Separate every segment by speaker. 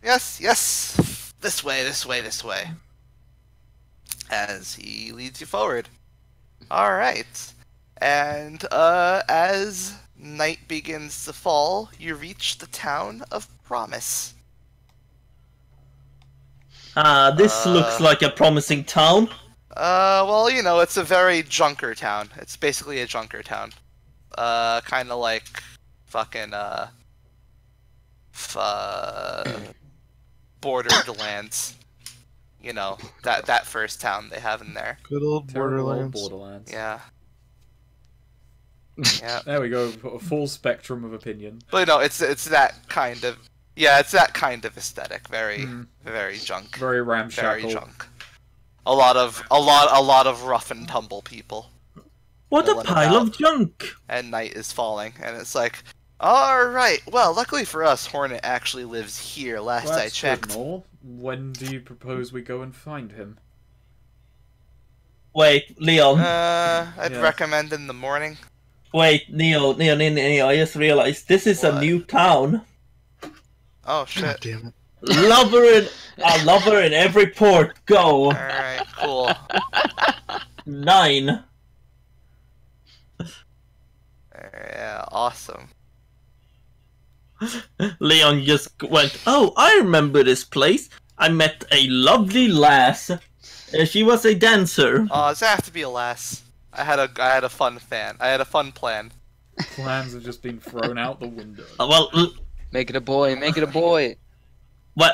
Speaker 1: Yes, yes. This way, this way, this way. As he leads you forward. Alright. And, as night begins to fall, you reach the town of Promise.
Speaker 2: This looks like a promising town.
Speaker 1: Well, you know, it's a very junker town. It's basically a junker town. Kinda like fucking, Borderlands. You know, that first town they have in there.
Speaker 3: Good old Borderlands.
Speaker 1: Yeah. Yeah.
Speaker 4: There we go, a full spectrum of opinion.
Speaker 1: But no, it's that kind of, yeah, it's that kind of aesthetic. Very junk.
Speaker 4: Very ramshackle.
Speaker 1: Very junk. A lot of rough and tumble people.
Speaker 2: What a pile of junk!
Speaker 1: And night is falling, and it's like, alright, well, luckily for us, Hornet actually lives here, last I checked.
Speaker 4: When do you propose we go and find him?
Speaker 2: Wait, Leon.
Speaker 1: I'd recommend in the morning.
Speaker 2: Wait, Neo, I just realized this is a new town.
Speaker 1: Oh shit.
Speaker 3: God damn it.
Speaker 2: Lover in every port, go!
Speaker 1: Alright, cool.
Speaker 2: 9.
Speaker 1: Yeah, awesome.
Speaker 2: Leon just went, oh, I remember this place. I met a lovely lass. She was a dancer.
Speaker 1: Oh, does it have to be a lass? I had a fun plan.
Speaker 4: Plans have just been thrown out the window.
Speaker 2: Well,
Speaker 5: make it a boy. Make it a boy.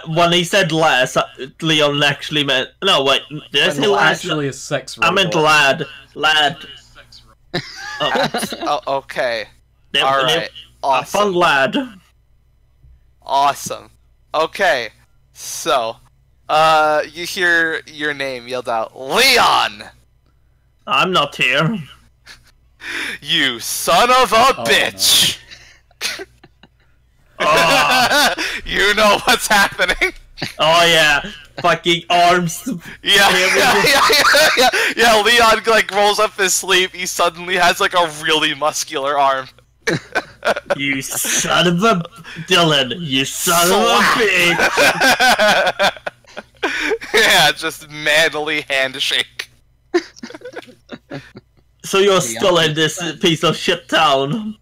Speaker 2: When he said lass, Leon actually meant no. Wait, did I say lass?
Speaker 4: Actually, a sex robot.
Speaker 2: I meant lad.
Speaker 1: Oh, okay. All right. Awesome.
Speaker 2: A fun lad.
Speaker 1: Awesome. Okay. So, you hear your name yelled out, Leon!
Speaker 2: I'm not here.
Speaker 1: You son of a bitch!
Speaker 2: No.
Speaker 1: You know what's happening.
Speaker 2: Oh yeah, fucking arms.
Speaker 1: Yeah. Leon like rolls up his sleeve. He suddenly has like a really muscular arm.
Speaker 2: You son of a Dylan. You son of a bitch.
Speaker 1: Yeah, just manly handshake.
Speaker 2: So you're still in this piece of shit town?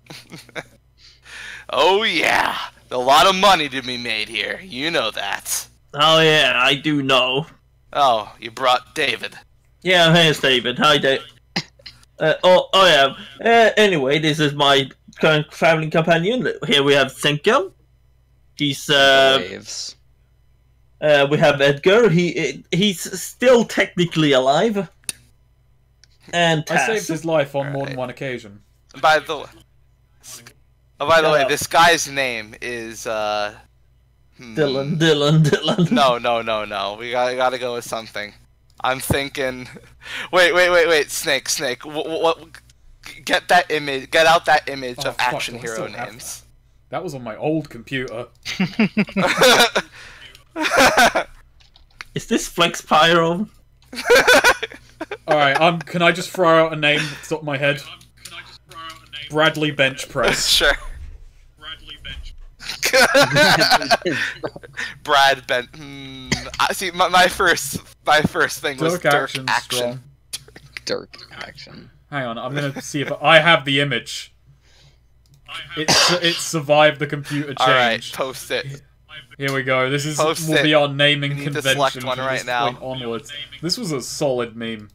Speaker 1: Oh yeah, a lot of money to be made here. You know that.
Speaker 2: Oh yeah, I do know.
Speaker 1: Oh, you brought David.
Speaker 2: Yeah, here's David. Hi, David. Oh yeah. Anyway, this is my current traveling companion. Here we have Senka. He's
Speaker 5: Waves.
Speaker 2: we have Edgar. He's still technically alive. And
Speaker 4: I
Speaker 2: Taz.
Speaker 4: saved his life on more than one occasion.
Speaker 1: By the way, this guy's name is
Speaker 2: Dylan.
Speaker 1: No. We gotta go with something. I'm thinking. Wait. Snake. What? Get that image. Get out that image of action hero names.
Speaker 4: That was on my old computer.
Speaker 2: Is this Flex Pyro?
Speaker 4: Alright, can I just throw out a name off the top of my head? Bradley Bench Press.
Speaker 1: Sure. Brad Bent. See, my first thing was Dirk Action.
Speaker 5: Dirk Action.
Speaker 4: Hang on, I'm gonna see if I have the image. It survived the computer change.
Speaker 1: Alright, post it.
Speaker 4: Here we go. This will be our naming convention
Speaker 1: select one right now.
Speaker 4: Point onwards. This was a solid meme.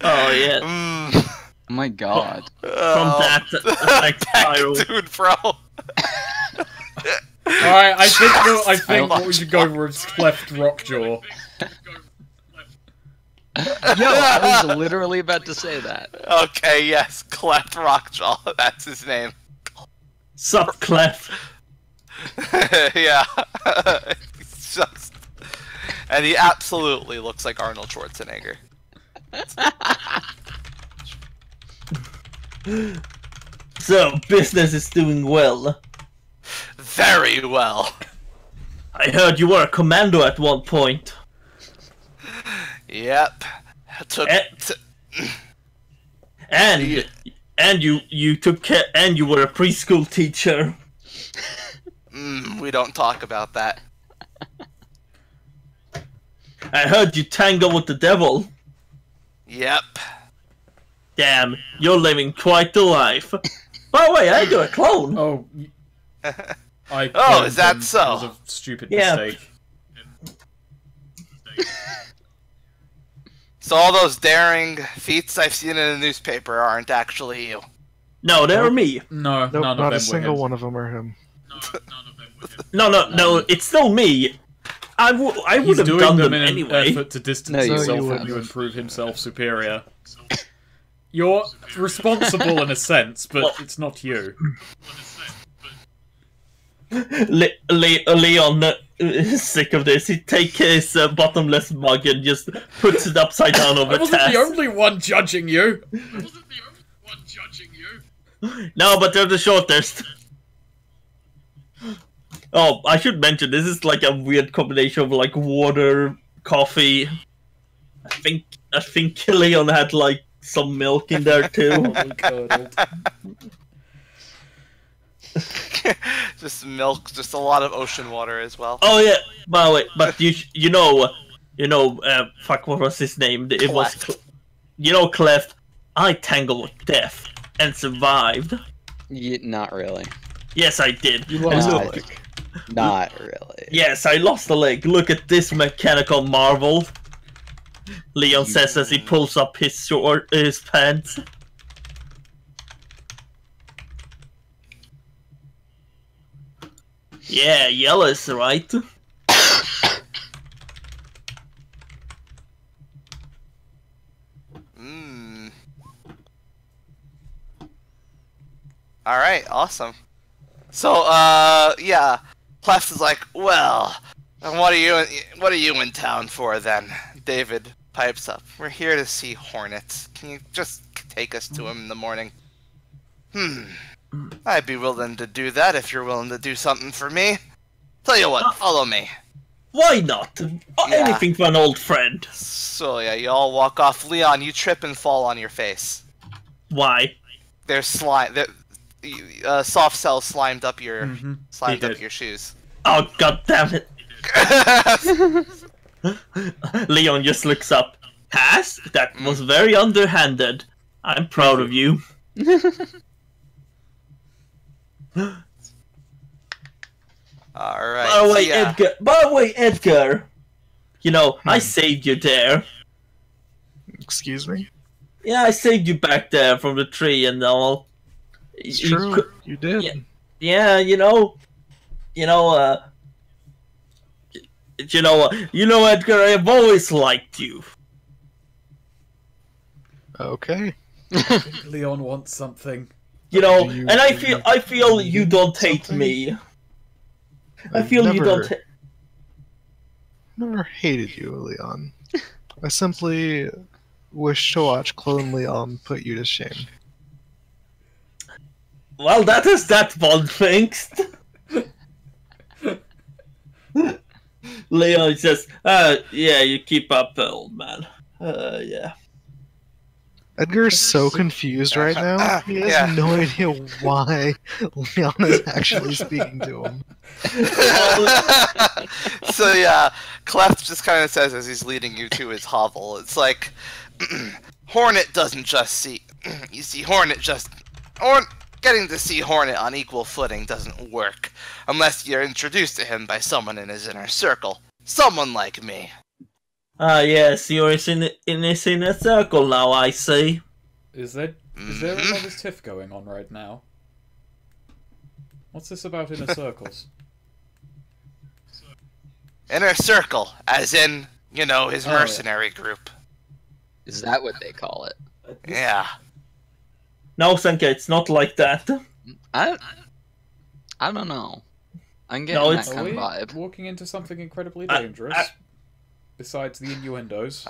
Speaker 2: Oh yeah.
Speaker 5: Oh my god.
Speaker 2: From that Flex Pyro.
Speaker 1: Dude, bro.
Speaker 4: Alright, I think what we should go for is Cleft Rockjaw.
Speaker 5: Yo, I was literally about to say that.
Speaker 1: Okay, yes, Cleft Rockjaw. That's his name.
Speaker 2: Sup, Clef?
Speaker 1: Yeah. He's just... And he absolutely looks like Arnold Schwarzenegger.
Speaker 2: So, business is doing well.
Speaker 1: Very well.
Speaker 2: I heard you were a commando at one point.
Speaker 1: Yep.
Speaker 2: And And you took care, and you were a preschool teacher.
Speaker 1: We don't talk about that.
Speaker 2: I heard you tangle with the devil.
Speaker 1: Yep.
Speaker 2: Damn, you're living quite the life. By the way, I do a clone.
Speaker 4: Oh. I
Speaker 1: Oh, is that
Speaker 4: cloned him.
Speaker 1: so?
Speaker 4: It was a stupid
Speaker 2: Yeah.
Speaker 4: mistake.
Speaker 1: So all those daring feats I've seen in the newspaper aren't actually you.
Speaker 2: No, they're me.
Speaker 4: No,
Speaker 3: Nope,
Speaker 4: none of
Speaker 3: not
Speaker 4: them
Speaker 3: a
Speaker 4: were
Speaker 3: single
Speaker 4: him.
Speaker 3: one of them are him.
Speaker 2: No, it's still me. I would
Speaker 4: He's
Speaker 2: have
Speaker 4: doing
Speaker 2: done
Speaker 4: them
Speaker 2: them
Speaker 4: in
Speaker 2: anyway.
Speaker 4: an effort to distance
Speaker 5: No, you
Speaker 4: himself
Speaker 3: wouldn't.
Speaker 4: from you and prove himself superior. You're responsible in a sense, but it's not you.
Speaker 2: Leon is sick of this. He takes his bottomless mug and just puts it upside down over
Speaker 4: I wasn't
Speaker 2: Tess.
Speaker 4: the only one judging you.
Speaker 2: No, but they're the shortest. Oh, I should mention, this is like a weird combination of like water, coffee. I think Leon had like some milk in there too.
Speaker 1: Just milk, just a lot of ocean water as well.
Speaker 2: Oh yeah, by the way, but you know, fuck, what was his name? It was, Clef. I tangled with death and survived.
Speaker 5: Not really.
Speaker 2: Yes, I did.
Speaker 3: You
Speaker 2: And
Speaker 3: lost a
Speaker 2: look,
Speaker 3: leg.
Speaker 5: Not really.
Speaker 2: yes, I lost a leg. Look at this mechanical marvel. Leon says as he pulls up his pants. Yeah, yellow's right.
Speaker 1: Alright, awesome. So, yeah. Clef is like, well, and what are you in town for then? David pipes up. We're here to see Hornets. Can you just take us to him in the morning? I'd be willing to do that if you're willing to do something for me. Tell you what, follow me.
Speaker 2: Why not? Anything for an old friend.
Speaker 1: So yeah, you all walk off. Leon, you trip and fall on your face.
Speaker 2: Why?
Speaker 1: There's slime. Soft cell slimed up your
Speaker 4: He did.
Speaker 1: shoes.
Speaker 2: Oh, god damn it. Leon just looks up. Cass, that was very underhanded. I'm proud of you.
Speaker 1: Alright.
Speaker 2: By the way,
Speaker 1: so yeah.
Speaker 2: Edgar. You know, I saved you there.
Speaker 3: Excuse me?
Speaker 2: Yeah, I saved you back there from the tree and all.
Speaker 3: It's true. You did.
Speaker 2: Yeah, you know, Edgar, I've always liked you.
Speaker 3: Okay.
Speaker 4: Leon wants something.
Speaker 2: You know,
Speaker 3: Do you-
Speaker 2: and I
Speaker 3: do
Speaker 2: feel
Speaker 3: you
Speaker 2: you
Speaker 3: need
Speaker 2: don't hate
Speaker 3: something?
Speaker 2: me. I
Speaker 3: I've
Speaker 2: feel you
Speaker 3: never-
Speaker 2: don't.
Speaker 3: Never hated you, Leon. I simply wish to watch Clone Leon put you to shame.
Speaker 2: Well, that is that one, thanks. Leon says, yeah, you keep up, old man. Yeah.
Speaker 3: Edgar's so confused right now. He has no idea why Leon is actually speaking to him.
Speaker 1: So yeah, Clef just kind of says as he's leading you to his hovel, it's like, Hornet doesn't just see, you see, getting to see Hornet on equal footing doesn't work unless you're introduced to him by someone in his inner circle. Someone like me.
Speaker 2: Yes, you're in his inner circle now, I see.
Speaker 4: Is there another tiff going on right now? What's this about inner circles?
Speaker 1: Inner circle, as in, you know, his mercenary group.
Speaker 5: Is that what they call it?
Speaker 1: Yeah.
Speaker 2: No, Senka, it's not like that.
Speaker 5: I don't know. I'm getting
Speaker 2: No,
Speaker 5: that
Speaker 2: it's-
Speaker 5: kind
Speaker 4: Are
Speaker 5: of
Speaker 4: we
Speaker 5: vibe.
Speaker 4: walking into something incredibly dangerous? Besides the innuendos.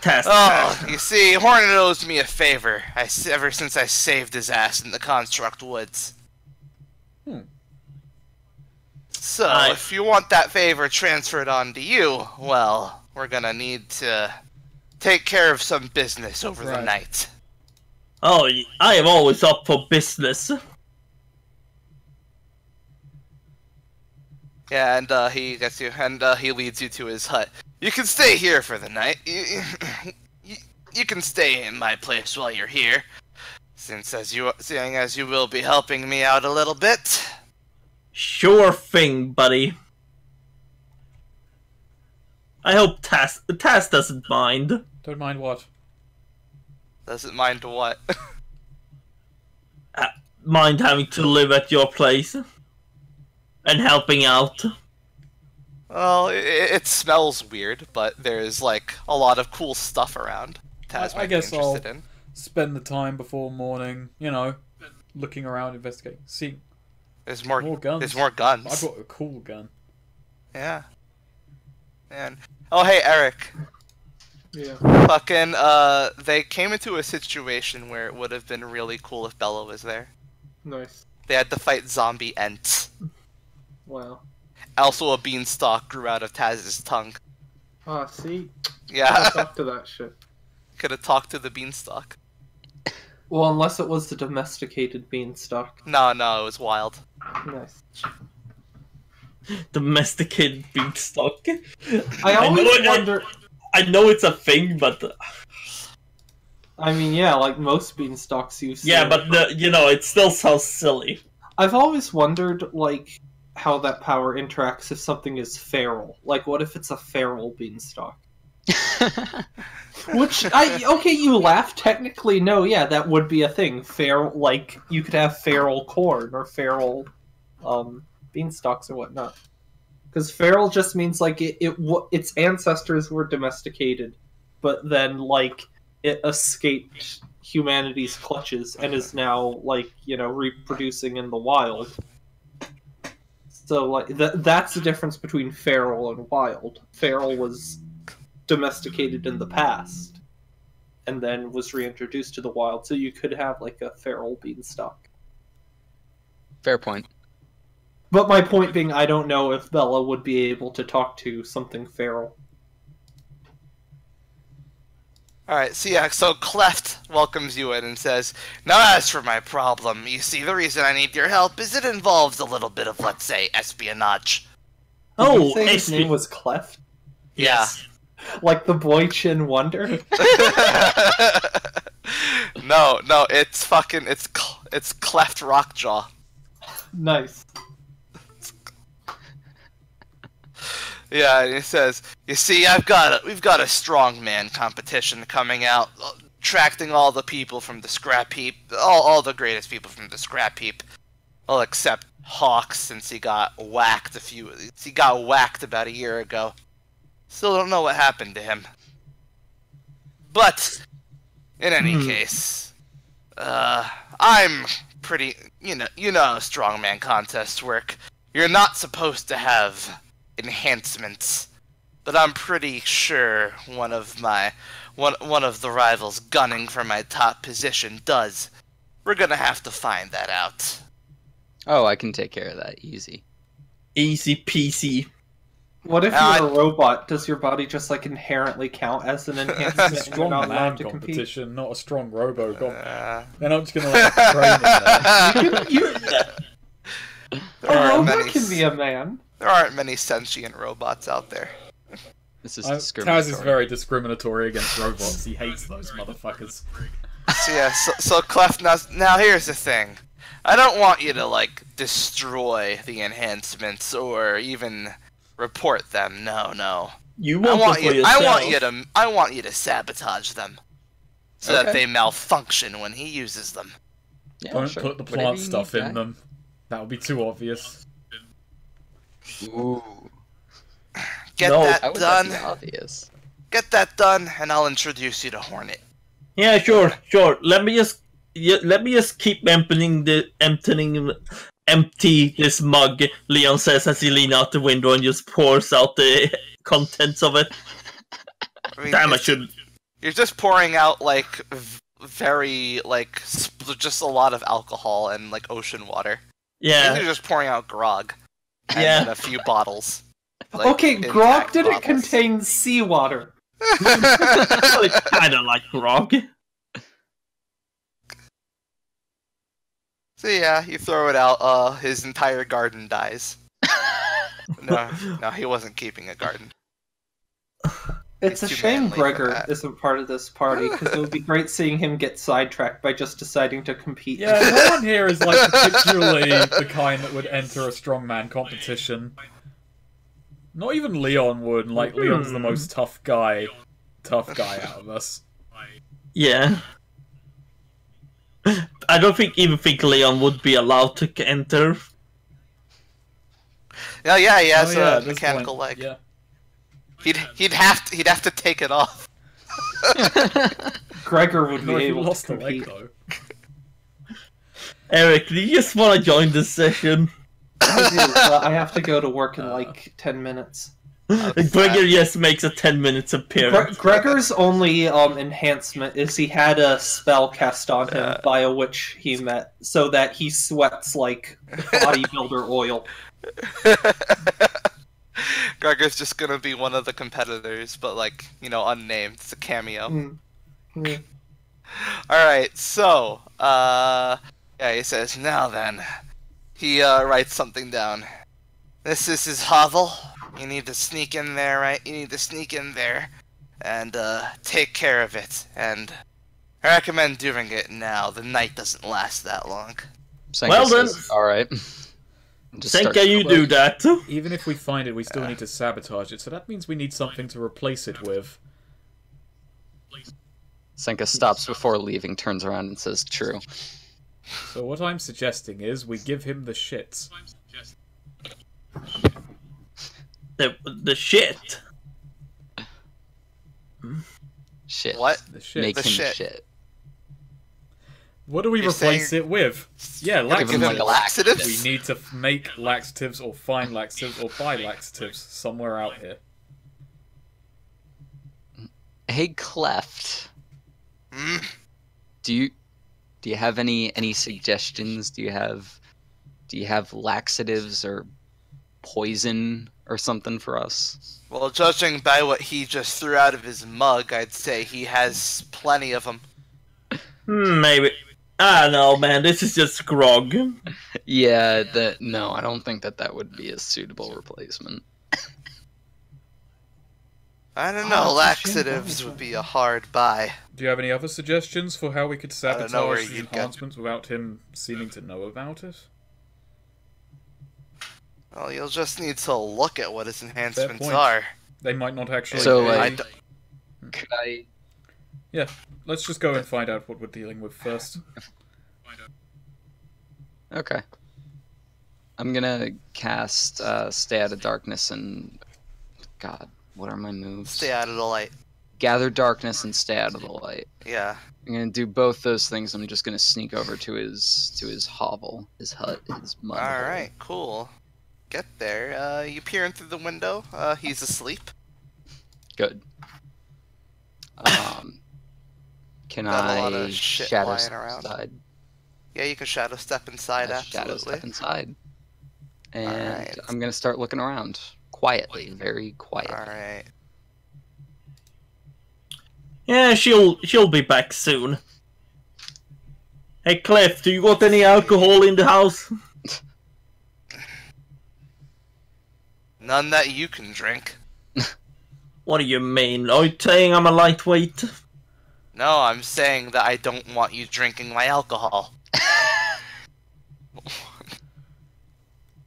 Speaker 2: Test.
Speaker 1: Oh, you see, Hornet owes me a favor. Ever since I saved his ass in the Construct Woods. So, if you want that favor transferred on to you, well, we're gonna need to take care of some business over the
Speaker 4: Right.
Speaker 1: night.
Speaker 2: Oh, I am always up for business.
Speaker 1: Yeah, and he gets you, and he leads you to his hut. You can stay here for the night. You can stay in my place while you're here, seeing as you will be helping me out a little bit.
Speaker 2: Sure thing, buddy. I hope Taz doesn't mind.
Speaker 4: Don't mind what?
Speaker 1: Doesn't mind what?
Speaker 2: Mind having to live at your place and helping out.
Speaker 1: Well, it smells weird, but there's like a lot of cool stuff around. Taz might
Speaker 4: I guess
Speaker 1: be interested
Speaker 4: I'll
Speaker 1: in.
Speaker 4: spend the time before morning, you know, looking around, investigating. See,
Speaker 1: There's more
Speaker 4: guns.
Speaker 1: There's more guns.
Speaker 4: I got a cool gun.
Speaker 1: Yeah. Man. Oh, hey, Eric.
Speaker 3: Yeah.
Speaker 1: Fucking, they came into a situation where it would have been really cool if Bella was there.
Speaker 3: Nice.
Speaker 1: They had to fight zombie Ents.
Speaker 3: Wow.
Speaker 1: Also, a beanstalk grew out of Taz's tongue.
Speaker 3: Ah, see?
Speaker 1: Yeah,
Speaker 3: Talk to that shit.
Speaker 1: could have talked to the beanstalk.
Speaker 3: Well, unless it was the domesticated beanstalk.
Speaker 1: No, it was wild.
Speaker 3: Nice.
Speaker 2: Domesticated beanstalk.
Speaker 3: I always wonder...
Speaker 2: I know it's a thing, but
Speaker 3: I mean, yeah, like most beanstalks you see.
Speaker 2: yeah, but it still sounds silly.
Speaker 3: I've always wondered, like, how that power interacts if something is feral. Like, what if it's a feral beanstalk? Which, okay, you laugh. Technically, no, yeah, that would be a thing. Feral, like, you could have feral corn or feral, beanstalks or whatnot. Because feral just means, like, its ancestors were domesticated, but then, like, it escaped humanity's clutches and is now, like, reproducing in the wild. So, like, that's the difference between feral and wild. Feral was domesticated in the past, and then was reintroduced to the wild, so you could have, like, a feral beanstalk.
Speaker 5: Fair point.
Speaker 3: But my point being, I don't know if Bella would be able to talk to something feral.
Speaker 1: Alright, so Cleft welcomes you in and says, "Now as for my problem, you see, the reason I need your help is it involves a little bit of, let's say, espionage."
Speaker 3: Did you say his name was Cleft?
Speaker 2: Yes.
Speaker 3: Like the boy Chin Wonder?
Speaker 1: No, it's Cleft Rockjaw.
Speaker 3: Nice.
Speaker 1: Yeah, and he says, "You see, we've got a strongman competition coming out, attracting all the people from the scrap heap, all the greatest people from the scrap heap, well, except Hawks, since he got whacked about a year ago. Still don't know what happened to him. But in any case, I'm pretty, you know how strongman contests work. You're not supposed to have enhancements, but I'm pretty sure one of the rivals gunning for my top position does. We're gonna have to find that out."
Speaker 5: Oh, I can take care of that. Easy.
Speaker 2: Easy peasy.
Speaker 3: What if you're a robot? Does your body just, like, inherently count as an enhancement and you're
Speaker 4: Strong
Speaker 3: not
Speaker 4: man
Speaker 3: allowed to compete?
Speaker 4: competition, not a strong robo. They're not just gonna let train in there.
Speaker 1: There
Speaker 3: A
Speaker 1: aren't
Speaker 3: robot
Speaker 1: many
Speaker 3: can be a man.
Speaker 1: There aren't many sentient robots out there.
Speaker 5: This is
Speaker 4: Taz
Speaker 5: discriminatory.
Speaker 4: is very discriminatory against robots. He hates those motherfuckers.
Speaker 1: So yeah, so Cleft, now here's the thing. I don't want you to, like, destroy the enhancements or even report them. No.
Speaker 2: You want them for yourself.
Speaker 1: I want you to sabotage them, so that they malfunction when he uses them.
Speaker 5: Yeah,
Speaker 4: Don't
Speaker 5: sure.
Speaker 4: put the
Speaker 5: Whatever
Speaker 4: plant
Speaker 5: you
Speaker 4: stuff
Speaker 5: need,
Speaker 4: in
Speaker 5: guy.
Speaker 4: them. That would be too obvious.
Speaker 5: Ooh.
Speaker 1: Get
Speaker 2: No,
Speaker 1: that
Speaker 5: How would
Speaker 1: done.
Speaker 5: that be obvious?
Speaker 1: Get that done, and I'll introduce you to Hornet.
Speaker 2: Yeah, sure. Let me just keep empty this mug. Leon says as he leans out the window and just pours out the contents of it.
Speaker 1: I mean,
Speaker 2: Damn, I should.
Speaker 1: You're just pouring out, like, very, like, just a lot of alcohol and, like, ocean water.
Speaker 2: Yeah.
Speaker 1: You're just pouring out grog. And
Speaker 2: Yeah.
Speaker 1: then a few bottles. Like,
Speaker 3: Okay,
Speaker 1: intact
Speaker 3: grog didn't
Speaker 1: bottles.
Speaker 3: contain seawater.
Speaker 2: Kind of like grog.
Speaker 1: So yeah, you throw it out, his entire garden dies. No, he wasn't keeping a garden.
Speaker 3: It's a
Speaker 1: He's too
Speaker 3: shame
Speaker 1: manly for
Speaker 3: Gregor
Speaker 1: that.
Speaker 3: isn't part of this party, because it would be great seeing him get sidetracked by just deciding to compete.
Speaker 4: Yeah, no one here is like particularly the kind that would enter a strongman competition. Not even Leon would. Like Leon's the most tough guy out of us.
Speaker 2: Yeah. I don't even think Leon would be allowed to enter.
Speaker 1: Oh yeah, he has
Speaker 4: Oh, yeah,
Speaker 1: a
Speaker 4: at this
Speaker 1: mechanical
Speaker 4: point,
Speaker 1: leg.
Speaker 4: Yeah.
Speaker 1: He'd have to take it off.
Speaker 3: Gregor would
Speaker 4: No,
Speaker 3: be
Speaker 4: he
Speaker 3: able
Speaker 4: lost
Speaker 3: to
Speaker 4: the leg
Speaker 3: compete.
Speaker 4: though.
Speaker 2: Eric, do you just want to join this session?
Speaker 3: I do, but I have to go to work in like 10 minutes.
Speaker 2: Gregor just makes a 10 minutes appearance.
Speaker 3: Gregor's only enhancement is he had a spell cast on him via which he met, so that he sweats like bodybuilder oil.
Speaker 1: Gregor's just gonna be one of the competitors, but like, unnamed. It's a cameo. Alright, so, yeah, he says, now then. He writes something down. This is his hovel. You need to sneak in there, right? You need to sneak in there and take care of it. And I recommend doing it now. The night doesn't last that long.
Speaker 2: Well then.
Speaker 5: Alright.
Speaker 2: Senka, you do that.
Speaker 4: Even if we find it, we still need to sabotage it, so that means we need something to replace it with.
Speaker 5: Senka stops before leaving, turns around and says, true.
Speaker 4: So what I'm suggesting is we give him the shits.
Speaker 2: The shit.
Speaker 5: Shit.
Speaker 1: What?
Speaker 4: The shit.
Speaker 5: Make
Speaker 1: The
Speaker 5: him
Speaker 1: shit.
Speaker 5: shit.
Speaker 4: What do we
Speaker 1: You're
Speaker 4: replace
Speaker 1: saying-
Speaker 4: it with? Yeah,
Speaker 5: Give him,
Speaker 4: laxatives.
Speaker 5: like,
Speaker 1: laxatives?
Speaker 4: We need to make laxatives or find laxatives or buy laxatives somewhere out here.
Speaker 5: Hey, Cleft.
Speaker 1: Mm.
Speaker 5: Do you have any suggestions? Do you have laxatives or poison or something for us?
Speaker 1: Well, judging by what he just threw out of his mug, I'd say he has plenty of them.
Speaker 2: Maybe. I don't know, man. This is just grog.
Speaker 5: Yeah, no, I don't think that would be a suitable replacement.
Speaker 1: I don't
Speaker 3: Oh,
Speaker 1: know,
Speaker 3: it's a shame
Speaker 1: laxatives
Speaker 3: that
Speaker 1: would
Speaker 3: was
Speaker 1: be a hard buy.
Speaker 4: Do you have any other suggestions for how we could
Speaker 1: don't know where
Speaker 4: sabotage the
Speaker 1: you'd get-
Speaker 4: enhancements without him seeming to know about it?
Speaker 1: Well, you'll just need to look at what his enhancements
Speaker 4: point.
Speaker 1: are.
Speaker 4: They might not actually.
Speaker 5: So,
Speaker 4: be-
Speaker 5: like, could I?
Speaker 4: Yeah, let's just go and find out what we're dealing with first.
Speaker 5: Okay. I'm gonna cast Stay Out of Darkness and God, what are my moves?
Speaker 1: Stay out of the light.
Speaker 5: Gather Darkness and Stay Out of the Light.
Speaker 1: Yeah.
Speaker 5: I'm gonna do both those things. I'm just gonna sneak over to his hovel, his hut, his mud hole.
Speaker 1: Alright, cool. Get there. You peer in through the window. He's asleep.
Speaker 5: Good. Can
Speaker 1: Got a lot
Speaker 5: I
Speaker 1: of shit
Speaker 5: shadow
Speaker 1: lying
Speaker 5: step
Speaker 1: around.
Speaker 5: inside?
Speaker 1: Yeah, you can shadow step inside,
Speaker 5: Shadow
Speaker 1: absolutely.
Speaker 5: step inside. And
Speaker 1: Alright.
Speaker 5: I'm gonna start looking around quietly, very quietly.
Speaker 1: Alright.
Speaker 2: Yeah, she'll be back soon. Hey, Clef, do you got any alcohol in the house?
Speaker 1: None that you can drink.
Speaker 2: What do you mean? Are you saying I'm a lightweight?
Speaker 1: No, I'm saying that I don't want you drinking my alcohol.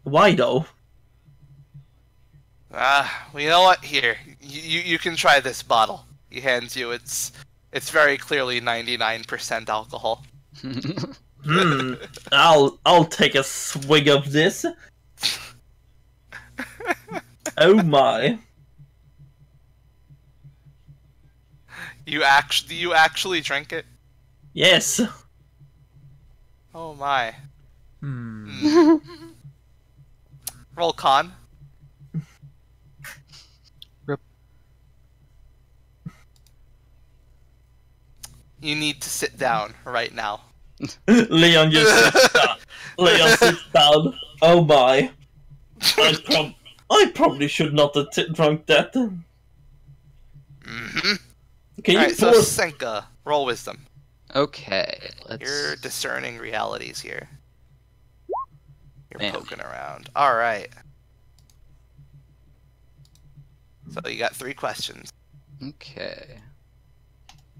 Speaker 2: Why though?
Speaker 1: Well, you know what? Here, you can try this bottle. He hands you. It's very clearly 99% alcohol.
Speaker 2: I'll take a swig of this. Oh my.
Speaker 1: You actually drink it?
Speaker 2: Yes.
Speaker 1: Oh my.
Speaker 4: Hmm.
Speaker 1: Roll con.
Speaker 5: Rip.
Speaker 1: You need to sit down right now.
Speaker 2: Leon just sits down. Leon sits down. Oh my. I probably should not have drunk that.
Speaker 1: Mm-hmm.
Speaker 2: Can
Speaker 1: Alright,
Speaker 2: you
Speaker 1: so
Speaker 2: pour?
Speaker 1: Senka, roll wisdom.
Speaker 5: Okay, let's.
Speaker 1: You're discerning realities here. You're
Speaker 5: Damn.
Speaker 1: poking around. All right. So you got 3 questions.
Speaker 5: Okay.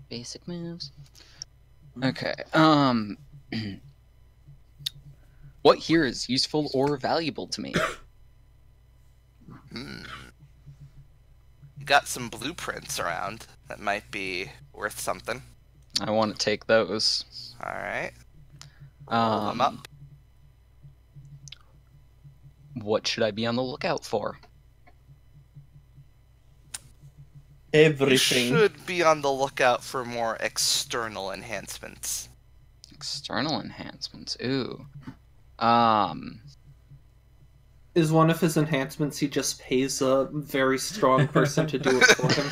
Speaker 5: Basic moves. Okay. What here is useful or valuable to me?
Speaker 1: You got some blueprints around that might be worth something.
Speaker 5: I want to take those.
Speaker 1: All right. Roll them up.
Speaker 5: What should I be on the lookout for?
Speaker 2: Everything.
Speaker 1: You should be on the lookout for more external enhancements.
Speaker 5: External enhancements. Ooh.
Speaker 3: Is one of his enhancements he just pays a very strong person to do it for him?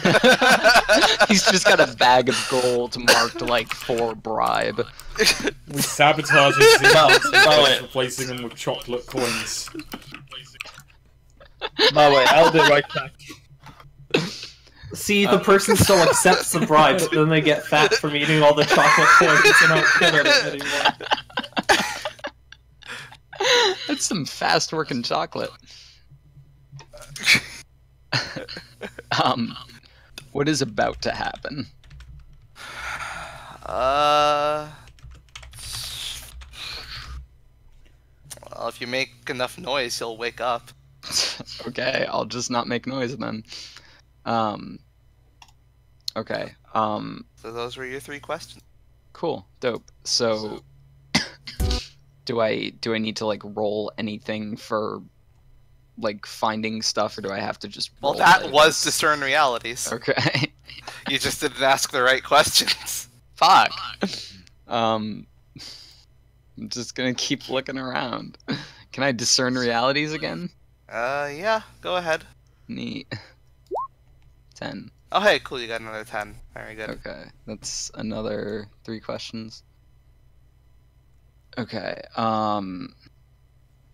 Speaker 5: He's just got a bag of gold marked like for bribe.
Speaker 4: We sabotage his secrets by replacing them with chocolate coins.
Speaker 2: My way, I'll be right back.
Speaker 3: See, the person still accepts the bribe, but then they get fat from eating all the chocolate coins and don't get it anymore.
Speaker 5: That's some fast-working chocolate. What is about to happen?
Speaker 1: Well, if you make enough noise, he'll wake up.
Speaker 5: Okay, I'll just not make noise then. Okay.
Speaker 1: So those were your 3 questions.
Speaker 5: Cool. Dope. So do I need to like roll anything for like finding stuff, or do I have to just
Speaker 1: Well,
Speaker 5: roll
Speaker 1: that
Speaker 5: it?
Speaker 1: was discern realities.
Speaker 5: Okay.
Speaker 1: You just didn't ask the right questions.
Speaker 5: Fuck. I'm just gonna keep looking around. Can I discern realities again?
Speaker 1: Yeah, go ahead.
Speaker 5: Neat. 10.
Speaker 1: Oh, hey, cool, you got another 10. Very good.
Speaker 5: Okay, that's another 3 questions. Okay, I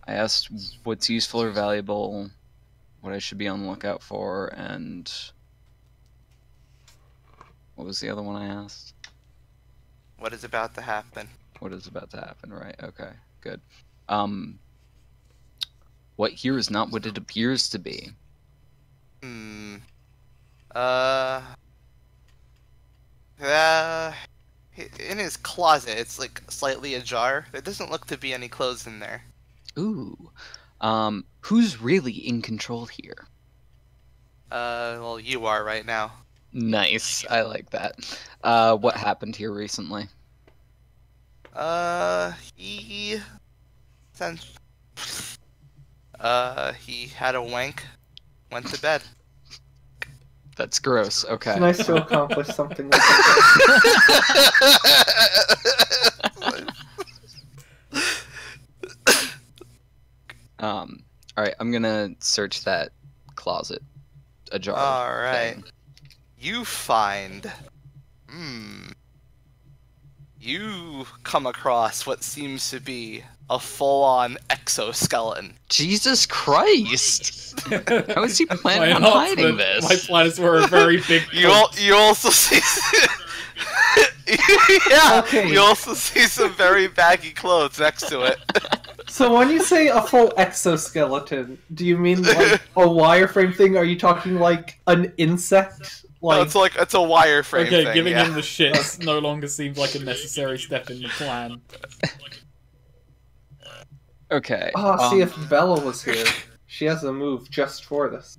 Speaker 5: asked what's useful or valuable, what I should be on the lookout for, and what was the other one I asked?
Speaker 1: What is about to happen?
Speaker 5: What is about to happen, right? Okay, good. What here is not what it appears to be.
Speaker 1: In his closet, it's like slightly ajar. There doesn't look to be any clothes in there.
Speaker 5: Ooh. Who's really in control here?
Speaker 1: Well, you are right now.
Speaker 5: Nice. I like that. What happened here recently?
Speaker 1: He had a wank, went to bed.
Speaker 5: That's gross. Okay.
Speaker 3: It's nice to accomplish something like
Speaker 5: All right. I'm gonna search that closet. Ajar.
Speaker 1: All right.
Speaker 5: thing.
Speaker 1: You find. You come across what seems to be a full-on exoskeleton.
Speaker 5: Jesus Christ! How is he planning on
Speaker 4: My
Speaker 5: hiding
Speaker 4: announcement,
Speaker 5: this?
Speaker 4: My plans were a very big.
Speaker 1: You also see. Yeah.
Speaker 3: Okay.
Speaker 1: You also see some very baggy clothes next to it.
Speaker 3: So when you say a full exoskeleton, do you mean like a wireframe thing? Are you talking like an insect?
Speaker 1: No, it's a wireframe
Speaker 4: Okay,
Speaker 1: thing.
Speaker 4: giving
Speaker 1: yeah.
Speaker 4: him the shits no longer seems like a necessary step in the plan.
Speaker 5: Okay.
Speaker 3: Oh, see if Bella was here. She has a move just for this.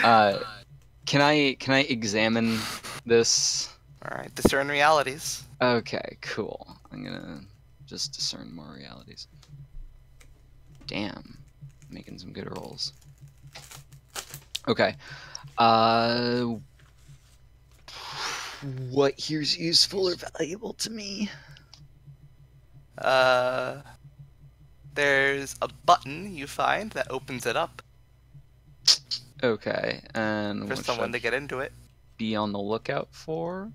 Speaker 5: Can I examine this?
Speaker 1: All right, discern realities.
Speaker 5: Okay, cool. I'm gonna just discern more realities. Damn, making some good rolls. Okay. What here's useful or valuable to me?
Speaker 1: There's a button you find that opens it up
Speaker 5: Okay, and
Speaker 1: for
Speaker 5: what should
Speaker 1: someone
Speaker 5: I
Speaker 1: to get into it.
Speaker 5: be on the lookout for?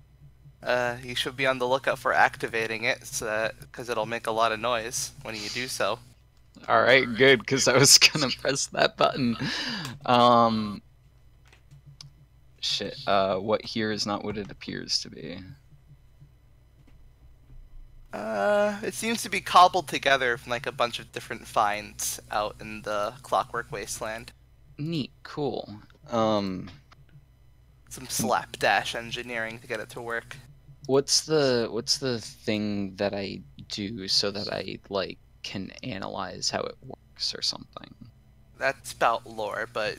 Speaker 1: You should be on the lookout for activating it, because it'll make a lot of noise when you do so.
Speaker 5: Alright, good, because I was gonna press that button. Shit, what here is not what it appears to be.
Speaker 1: it seems to be cobbled together from like a bunch of different finds out in the Clockwork Wasteland.
Speaker 5: Neat, cool.
Speaker 1: Some slapdash engineering to get it to work.
Speaker 5: What's the thing that I do so that I like can analyze how it works or something?
Speaker 1: That's about lore, but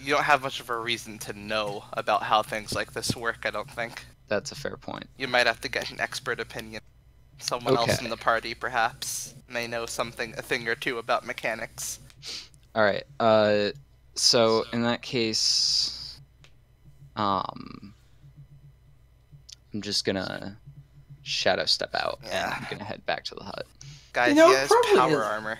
Speaker 1: you don't have much of a reason to know about how things like this work, I don't think.
Speaker 5: That's a fair point.
Speaker 1: You might have to get an expert opinion. Someone else in the party, perhaps, may know a thing or two about mechanics.
Speaker 5: Alright, so in that case, I'm just gonna shadow step out and I'm gonna head back to the hut.
Speaker 1: Guys,
Speaker 3: You know,
Speaker 1: he
Speaker 3: it
Speaker 1: has
Speaker 3: probably
Speaker 1: power
Speaker 3: is.
Speaker 1: armor.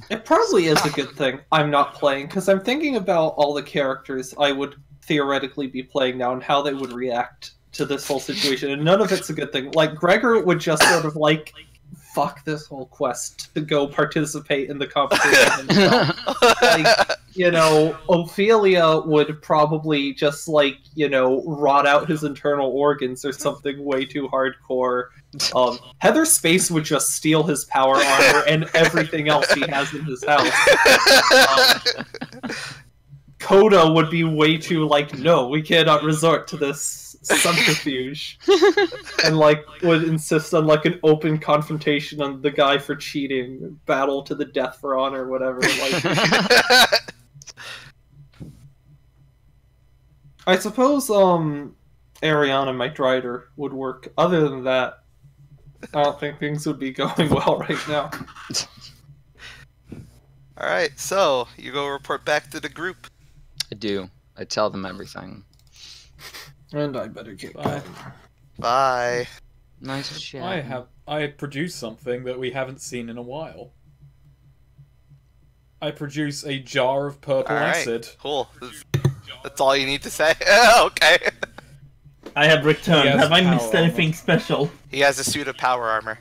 Speaker 3: It probably is a good thing I'm not playing, because I'm thinking about all the characters I would theoretically be playing now and how they would react to this whole situation, and none of it's a good thing. Like, Gregor would just sort of like, fuck this whole quest to go participate in the competition himself. Like, you know, Ophelia would probably just, like, you know, rot out his internal organs or something way too hardcore. Heather Space would just steal his power armor and everything else he has in his house. Coda would be way too, like, no, we cannot resort to this subterfuge. And, like, would insist on, like, an open confrontation on the guy for cheating, battle to the death for honor, whatever. Like, I suppose, Ariana, my Drider, would work. Other than that, I don't think things would be going well right now.
Speaker 1: Alright, so, you go report back to the group.
Speaker 5: I do. I tell them everything.
Speaker 3: And I better get going.
Speaker 1: Bye.
Speaker 5: Nice chat.
Speaker 4: I produced something that we haven't seen in a while. I produce a jar of purple acid.
Speaker 1: Cool. That's all you need to say? Okay.
Speaker 2: I have returned.
Speaker 4: He has
Speaker 2: Have I
Speaker 4: power
Speaker 2: missed anything special?
Speaker 1: He has a suit of power armor.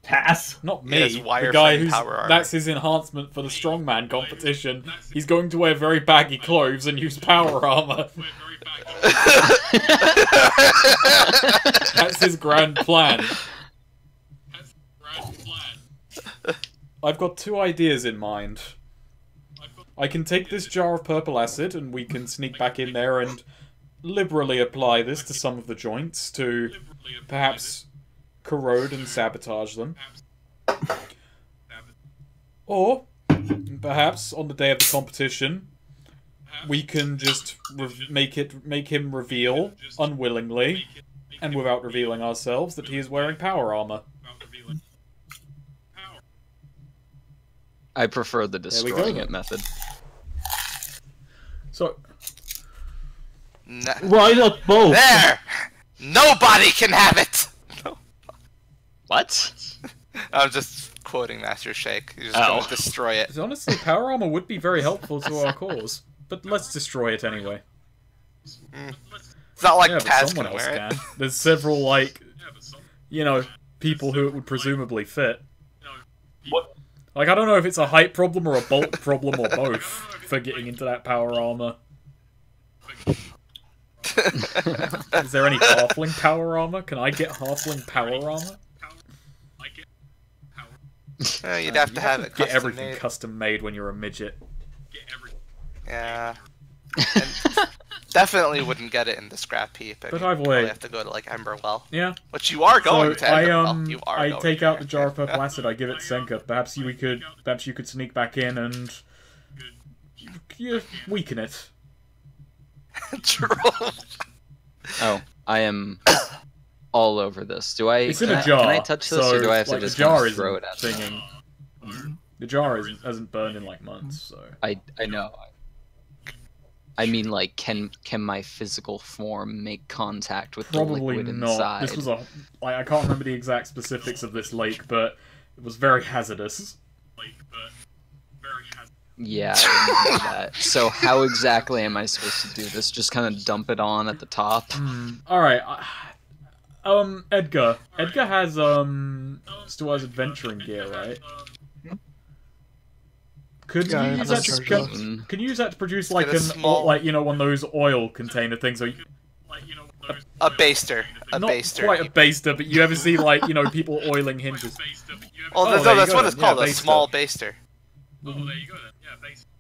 Speaker 2: Tass?
Speaker 4: Not
Speaker 1: He has
Speaker 4: me. The
Speaker 1: wireframe
Speaker 4: guy who's
Speaker 1: power armor.
Speaker 4: that's his enhancement for the strongman competition. He's going to wear very baggy clothes and use power armor. That's his grand plan. I've got two ideas in mind. I can take this jar of purple acid and we can sneak back in there and liberally apply this to some of the joints to perhaps corrode and sabotage them. Or, perhaps, on the day of the competition, we can just make him reveal, unwillingly, and without revealing ourselves, that he is wearing power armor.
Speaker 5: I prefer the destroying it method.
Speaker 4: So,
Speaker 2: Why not both?
Speaker 1: There! Nobody can have it! No.
Speaker 5: What?
Speaker 1: I'm just quoting Master Shake. You're just gonna destroy it.
Speaker 4: honestly, power armor would be very helpful to our cause. But let's destroy it anyway.
Speaker 1: It's not like
Speaker 4: Yeah, but
Speaker 1: Taz
Speaker 4: someone
Speaker 1: can
Speaker 4: else
Speaker 1: wear
Speaker 4: can.
Speaker 1: it.
Speaker 4: There's several, like, you know, people who it would presumably fit.
Speaker 2: What?
Speaker 4: Like, I don't know if it's a height problem or a bulk problem or both for getting into that power armor. Is there any halfling power armor? Can I get halfling power armor?
Speaker 1: You'd have to have it
Speaker 4: Get
Speaker 1: custom
Speaker 4: everything
Speaker 1: made.
Speaker 4: custom made when you're a midget.
Speaker 1: Yeah. And definitely wouldn't get it in the scrap heap.
Speaker 4: But
Speaker 1: You'd
Speaker 4: either way-
Speaker 1: probably have to go to like Emberwell.
Speaker 4: Yeah.
Speaker 1: Which you are going to Emberwell. You are
Speaker 4: I
Speaker 1: going
Speaker 4: take
Speaker 1: there.
Speaker 4: out the jar of purple acid. I give it Senka. Perhaps you could sneak back in and weaken it.
Speaker 1: True.
Speaker 5: Oh, I am all over this. Do I?
Speaker 4: It's in
Speaker 5: can
Speaker 4: a
Speaker 5: I-
Speaker 4: jar.
Speaker 5: Can I touch this,
Speaker 4: so,
Speaker 5: or do I have to
Speaker 4: like,
Speaker 5: just
Speaker 4: the jar
Speaker 5: kind of throw it
Speaker 4: isn't
Speaker 5: at them?
Speaker 4: singing. The jar hasn't burned in like months, so.
Speaker 5: I know. I mean, like, can my physical form make contact with the
Speaker 4: Probably
Speaker 5: liquid
Speaker 4: not.
Speaker 5: inside?
Speaker 4: This was I can't remember the exact specifics of this lake, but it was very hazardous.
Speaker 5: Yeah, I didn't know that. So how exactly am I supposed to do this? Just kind of dump it on at the top?
Speaker 4: Alright, Edgar. Edgar has, still has adventuring gear, right? Could you use that can you use that to produce like
Speaker 1: Get a small-
Speaker 4: one of those oil container things? Or
Speaker 1: A baster. A
Speaker 4: not
Speaker 1: baster.
Speaker 4: quite a baster, but you ever see, like, you know, people oiling hinges?
Speaker 1: Well,
Speaker 4: Oh,
Speaker 1: no, that's what
Speaker 4: then.
Speaker 1: it's called,
Speaker 4: Yeah,
Speaker 1: a
Speaker 4: baster.
Speaker 1: small baster.
Speaker 6: Oh, there you go then. Yeah, basically.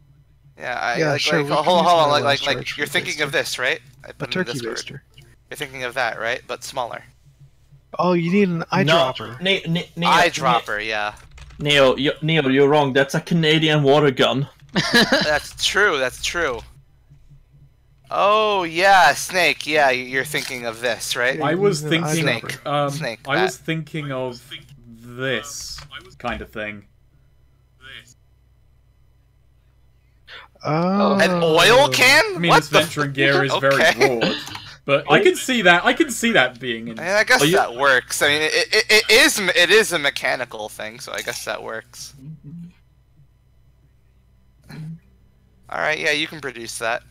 Speaker 1: Yeah,
Speaker 7: sure, we
Speaker 1: hold
Speaker 7: can use
Speaker 1: on,
Speaker 7: my
Speaker 1: like,
Speaker 7: last charge
Speaker 1: you're
Speaker 7: for
Speaker 1: thinking
Speaker 7: baster.
Speaker 1: of this, right? I
Speaker 7: A
Speaker 1: put in
Speaker 7: turkey
Speaker 1: Discord.
Speaker 7: baster.
Speaker 1: You're thinking of that, right? But smaller.
Speaker 7: Oh, you need an eyedropper.
Speaker 1: Eyedropper, yeah.
Speaker 2: Neil, you're wrong. That's a Canadian water gun.
Speaker 1: That's true, that's true. Oh, yeah, Snake, yeah, you're thinking of this, right?
Speaker 7: Yeah,
Speaker 4: I was
Speaker 7: use an
Speaker 4: thinking,
Speaker 7: eyedropper.
Speaker 1: Snake,
Speaker 4: I was
Speaker 1: that.
Speaker 4: thinking of this kind of thing.
Speaker 7: Oh.
Speaker 1: An oil can?
Speaker 4: I mean,
Speaker 1: what
Speaker 4: its venturing gear is very
Speaker 1: Okay.
Speaker 4: broad, but I can see that. I can see that being in.
Speaker 1: I mean, I guess
Speaker 2: Are you-
Speaker 1: that works. I mean, it is a mechanical thing, so I guess that works. Alright, yeah, you can produce that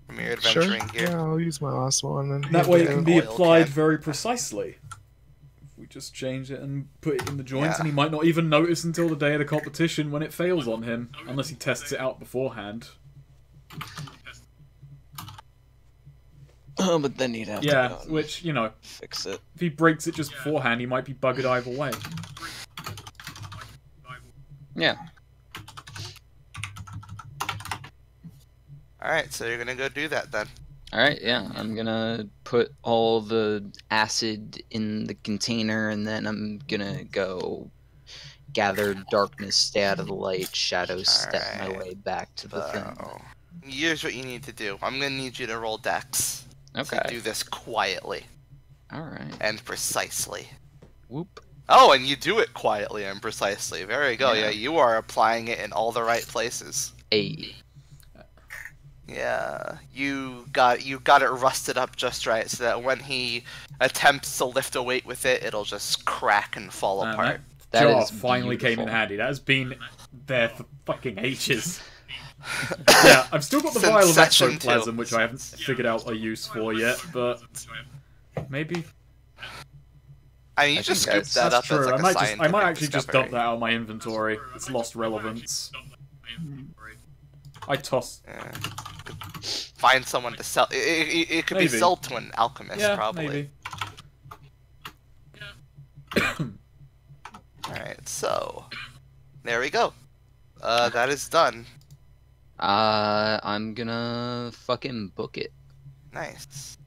Speaker 1: from your
Speaker 7: Sure.
Speaker 1: adventuring gear.
Speaker 7: Yeah, I'll use my last one. And
Speaker 4: That way, it
Speaker 7: yeah.
Speaker 4: can be
Speaker 1: Oil
Speaker 4: applied
Speaker 1: can.
Speaker 4: very precisely. If we just change it and put it in the joints,
Speaker 1: Yeah.
Speaker 4: and he might not even notice until the day of the competition when it fails on him, unless he tests it out beforehand.
Speaker 5: Oh, but then he'd have
Speaker 4: Yeah,
Speaker 5: to
Speaker 4: which, you know,
Speaker 5: fix it.
Speaker 4: if he breaks it just beforehand, he might be buggered either way.
Speaker 5: Yeah.
Speaker 1: Alright, so you're gonna go do that then.
Speaker 5: Alright, yeah. I'm gonna put all the acid in the container, and then I'm gonna go gather darkness, stay out of the light, shadow step my
Speaker 1: Alright.
Speaker 5: way back to the thing.
Speaker 1: So, here's what you need to do. I'm gonna need you to roll dex. To
Speaker 5: Okay.
Speaker 1: do this quietly
Speaker 5: Alright.
Speaker 1: and precisely.
Speaker 5: Whoop.
Speaker 1: Oh, and you do it quietly and precisely. There you go.
Speaker 5: Yeah.
Speaker 1: Yeah, you are applying it in all the right places.
Speaker 5: A.
Speaker 1: Yeah, you got it rusted up just right, so that when he attempts to lift a weight with it, it'll just crack and fall
Speaker 4: Man,
Speaker 1: apart.
Speaker 5: That
Speaker 4: jar
Speaker 5: is
Speaker 4: finally came in
Speaker 5: beautiful.
Speaker 4: handy. That has been there for fucking ages. Yeah, I've still got the
Speaker 1: Since
Speaker 4: vial of
Speaker 1: section two.
Speaker 4: ectoplasm, which I haven't figured out a use for yet, but maybe
Speaker 1: I mean, you
Speaker 5: I
Speaker 1: just
Speaker 5: think
Speaker 1: scoop that
Speaker 4: that's
Speaker 1: up
Speaker 4: true.
Speaker 1: as like
Speaker 4: I
Speaker 1: a
Speaker 4: might
Speaker 1: scientific
Speaker 4: actually just dump
Speaker 1: discovery.
Speaker 4: that out of my inventory. It's lost relevance. I toss.
Speaker 1: Yeah. Find someone to sell. It could
Speaker 4: Maybe.
Speaker 1: be sold to an alchemist,
Speaker 4: Yeah,
Speaker 1: probably.
Speaker 4: maybe.
Speaker 1: Alright, so there we go. That is done.
Speaker 5: I'm gonna fucking book it.
Speaker 1: Nice.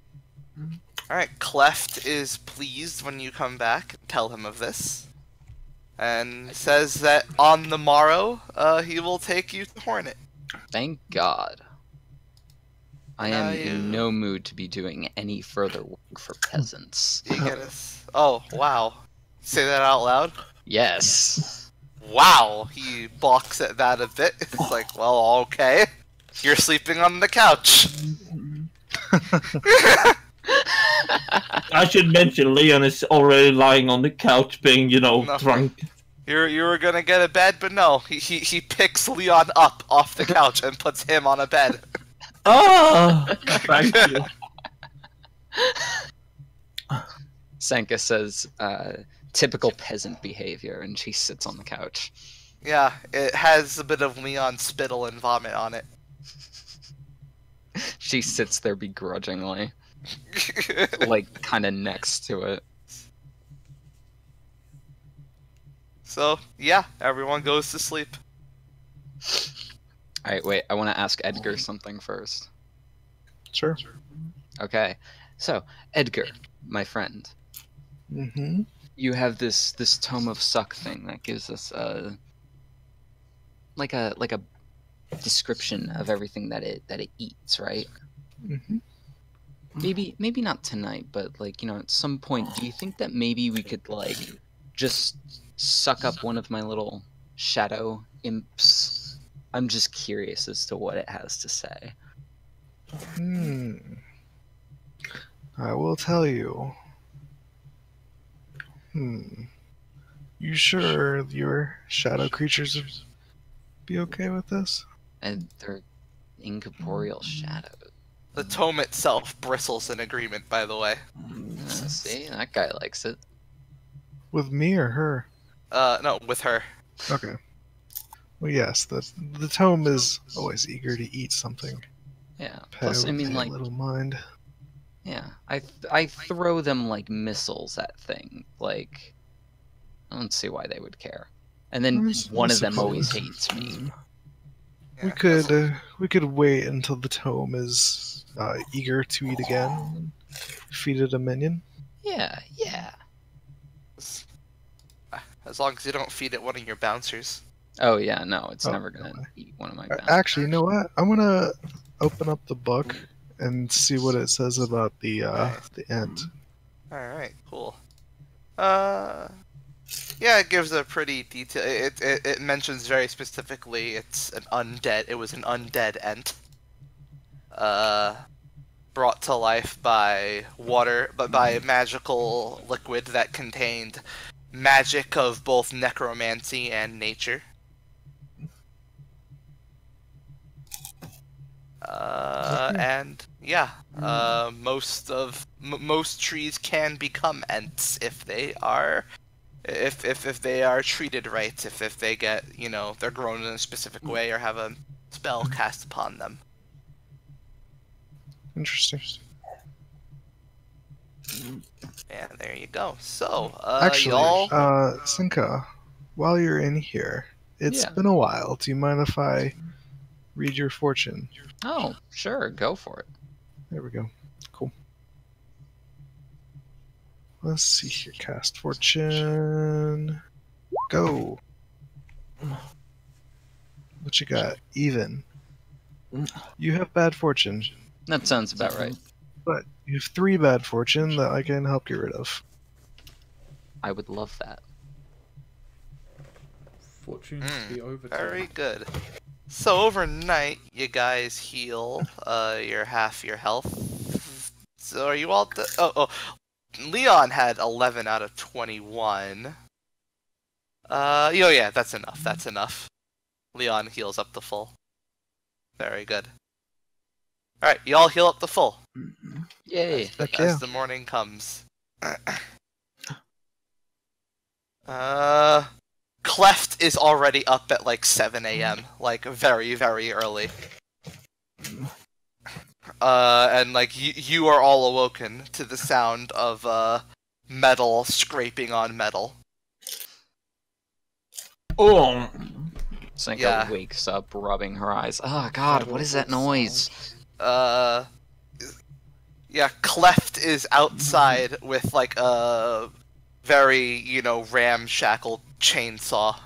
Speaker 1: Alright, Cleft is pleased when you come back. Tell him of this. And says that on the morrow, he will take you to Hornet.
Speaker 5: Thank God. I am
Speaker 1: you-
Speaker 5: in no mood to be doing any further work for peasants.
Speaker 1: You get us. Oh, wow. Say that out loud?
Speaker 5: Yes.
Speaker 1: Wow, he balks at that a bit. It's like, well, okay. You're sleeping on the couch.
Speaker 2: I should mention Leon is already lying on the couch being,
Speaker 1: No.
Speaker 2: drunk.
Speaker 1: You were gonna get a bed, but no. He picks Leon up off the couch and puts him on a bed.
Speaker 2: Ah! Thank you.
Speaker 5: Sanka says, typical peasant behavior, and she sits on the couch.
Speaker 1: Yeah, it has a bit of Leon spittle and vomit on it.
Speaker 5: She sits there begrudgingly, like, kind of next to it.
Speaker 1: So, yeah, everyone goes to sleep.
Speaker 5: Alright, wait, I want to ask Edgar something first.
Speaker 7: Sure.
Speaker 5: Okay, so, Edgar, my friend,
Speaker 7: Mm-hmm.
Speaker 5: you have this tome of suck thing that gives us like a description of everything that it eats, right?
Speaker 7: Mm-hmm.
Speaker 5: Maybe not tonight, but like, at some point, do you think that maybe we could like just suck up one of my little shadow imps? I'm just curious as to what it has to say.
Speaker 7: I will tell you. You sure your shadow creatures would be okay with this?
Speaker 5: And they're incorporeal shadows.
Speaker 1: The tome itself bristles in agreement, by the way.
Speaker 5: See, that guy likes it.
Speaker 7: With me or her?
Speaker 1: No, with her.
Speaker 7: Okay. Well, yes, the tome is always eager to eat something.
Speaker 5: Yeah.
Speaker 7: Pet
Speaker 5: Plus, I
Speaker 7: with
Speaker 5: mean,
Speaker 7: a
Speaker 5: like,
Speaker 7: little mind.
Speaker 5: Yeah, I throw them like missiles at thing. Like, I don't see why they would care. And then one of them always hates me.
Speaker 7: We could wait until the tome is eager to eat again. Feed it a minion.
Speaker 5: Yeah.
Speaker 1: As long as you don't feed it one of your bouncers.
Speaker 5: Oh yeah, no, it's
Speaker 7: Oh,
Speaker 5: never gonna eat one of my bouncers.
Speaker 7: Actually, you know what? I'm gonna open up the book and see what it says about the ant.
Speaker 1: Alright, cool. Yeah, it gives a pretty detail. It mentions very specifically it's an undead. It was an undead ant. Brought to life by water, but by a magical liquid that contained magic of both necromancy and nature. And yeah, most trees can become ents if they are treated right, if they get, they're grown in a specific way or have a spell cast upon them.
Speaker 7: Interesting.
Speaker 1: And there you go. So,
Speaker 7: Actually,
Speaker 1: y'all...
Speaker 7: Sinka, while you're in here, it's been a while. Do you mind if I read your fortune?
Speaker 5: Oh, sure, go for it.
Speaker 7: There we go. Cool. Let's see here. Cast fortune. Go. What you got? Even. You have bad fortune.
Speaker 5: That sounds about right.
Speaker 7: But you have 3 bad fortune that I can help get rid of.
Speaker 5: I would love that.
Speaker 4: Fortune to be overturned.
Speaker 1: Very good. So overnight, you guys heal half your health. So are you all... Leon had 11 out of 21. Yeah, that's enough. That's enough. Leon heals up to full. Very good. Alright, you all heal up to full.
Speaker 5: Yay.
Speaker 1: As the morning comes. Cleft is already up at like 7 a.m. Like very, very early. And like you are all awoken to the sound of metal scraping on metal.
Speaker 2: Oh.
Speaker 5: Senka wakes up, rubbing her eyes. Oh god, what is that noise?
Speaker 1: Yeah, Cleft is outside with like a very, ramshackle chainsaw,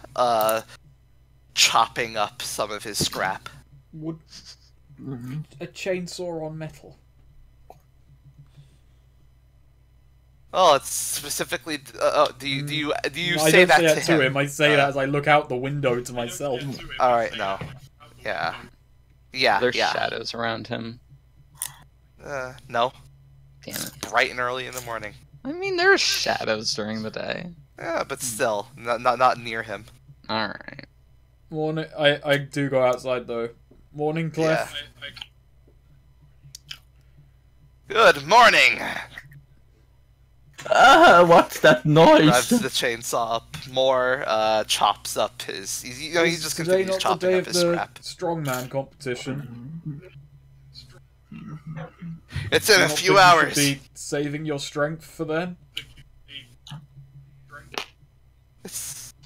Speaker 1: chopping up some of his scrap.
Speaker 4: Would a chainsaw on metal?
Speaker 1: Oh, it's specifically. Do you
Speaker 4: I
Speaker 1: say
Speaker 4: don't
Speaker 1: that
Speaker 4: say to him? I say that as I look out the window to myself.
Speaker 1: All right, no. Yeah.
Speaker 5: There's shadows around him.
Speaker 1: No.
Speaker 5: Damn it.
Speaker 1: Bright and early in the morning.
Speaker 5: I mean, there's shadows during the day.
Speaker 1: Yeah, but still, not near him.
Speaker 5: All right.
Speaker 4: Morning. I do go outside though. Morning, Clef.
Speaker 1: Yeah. Good morning.
Speaker 2: What's that noise?
Speaker 1: Revs the chainsaw up more, chops up his... He just continues chopping up his scrap.
Speaker 4: Strongman competition.
Speaker 1: It's in a few hours.
Speaker 4: You should be saving your strength for then?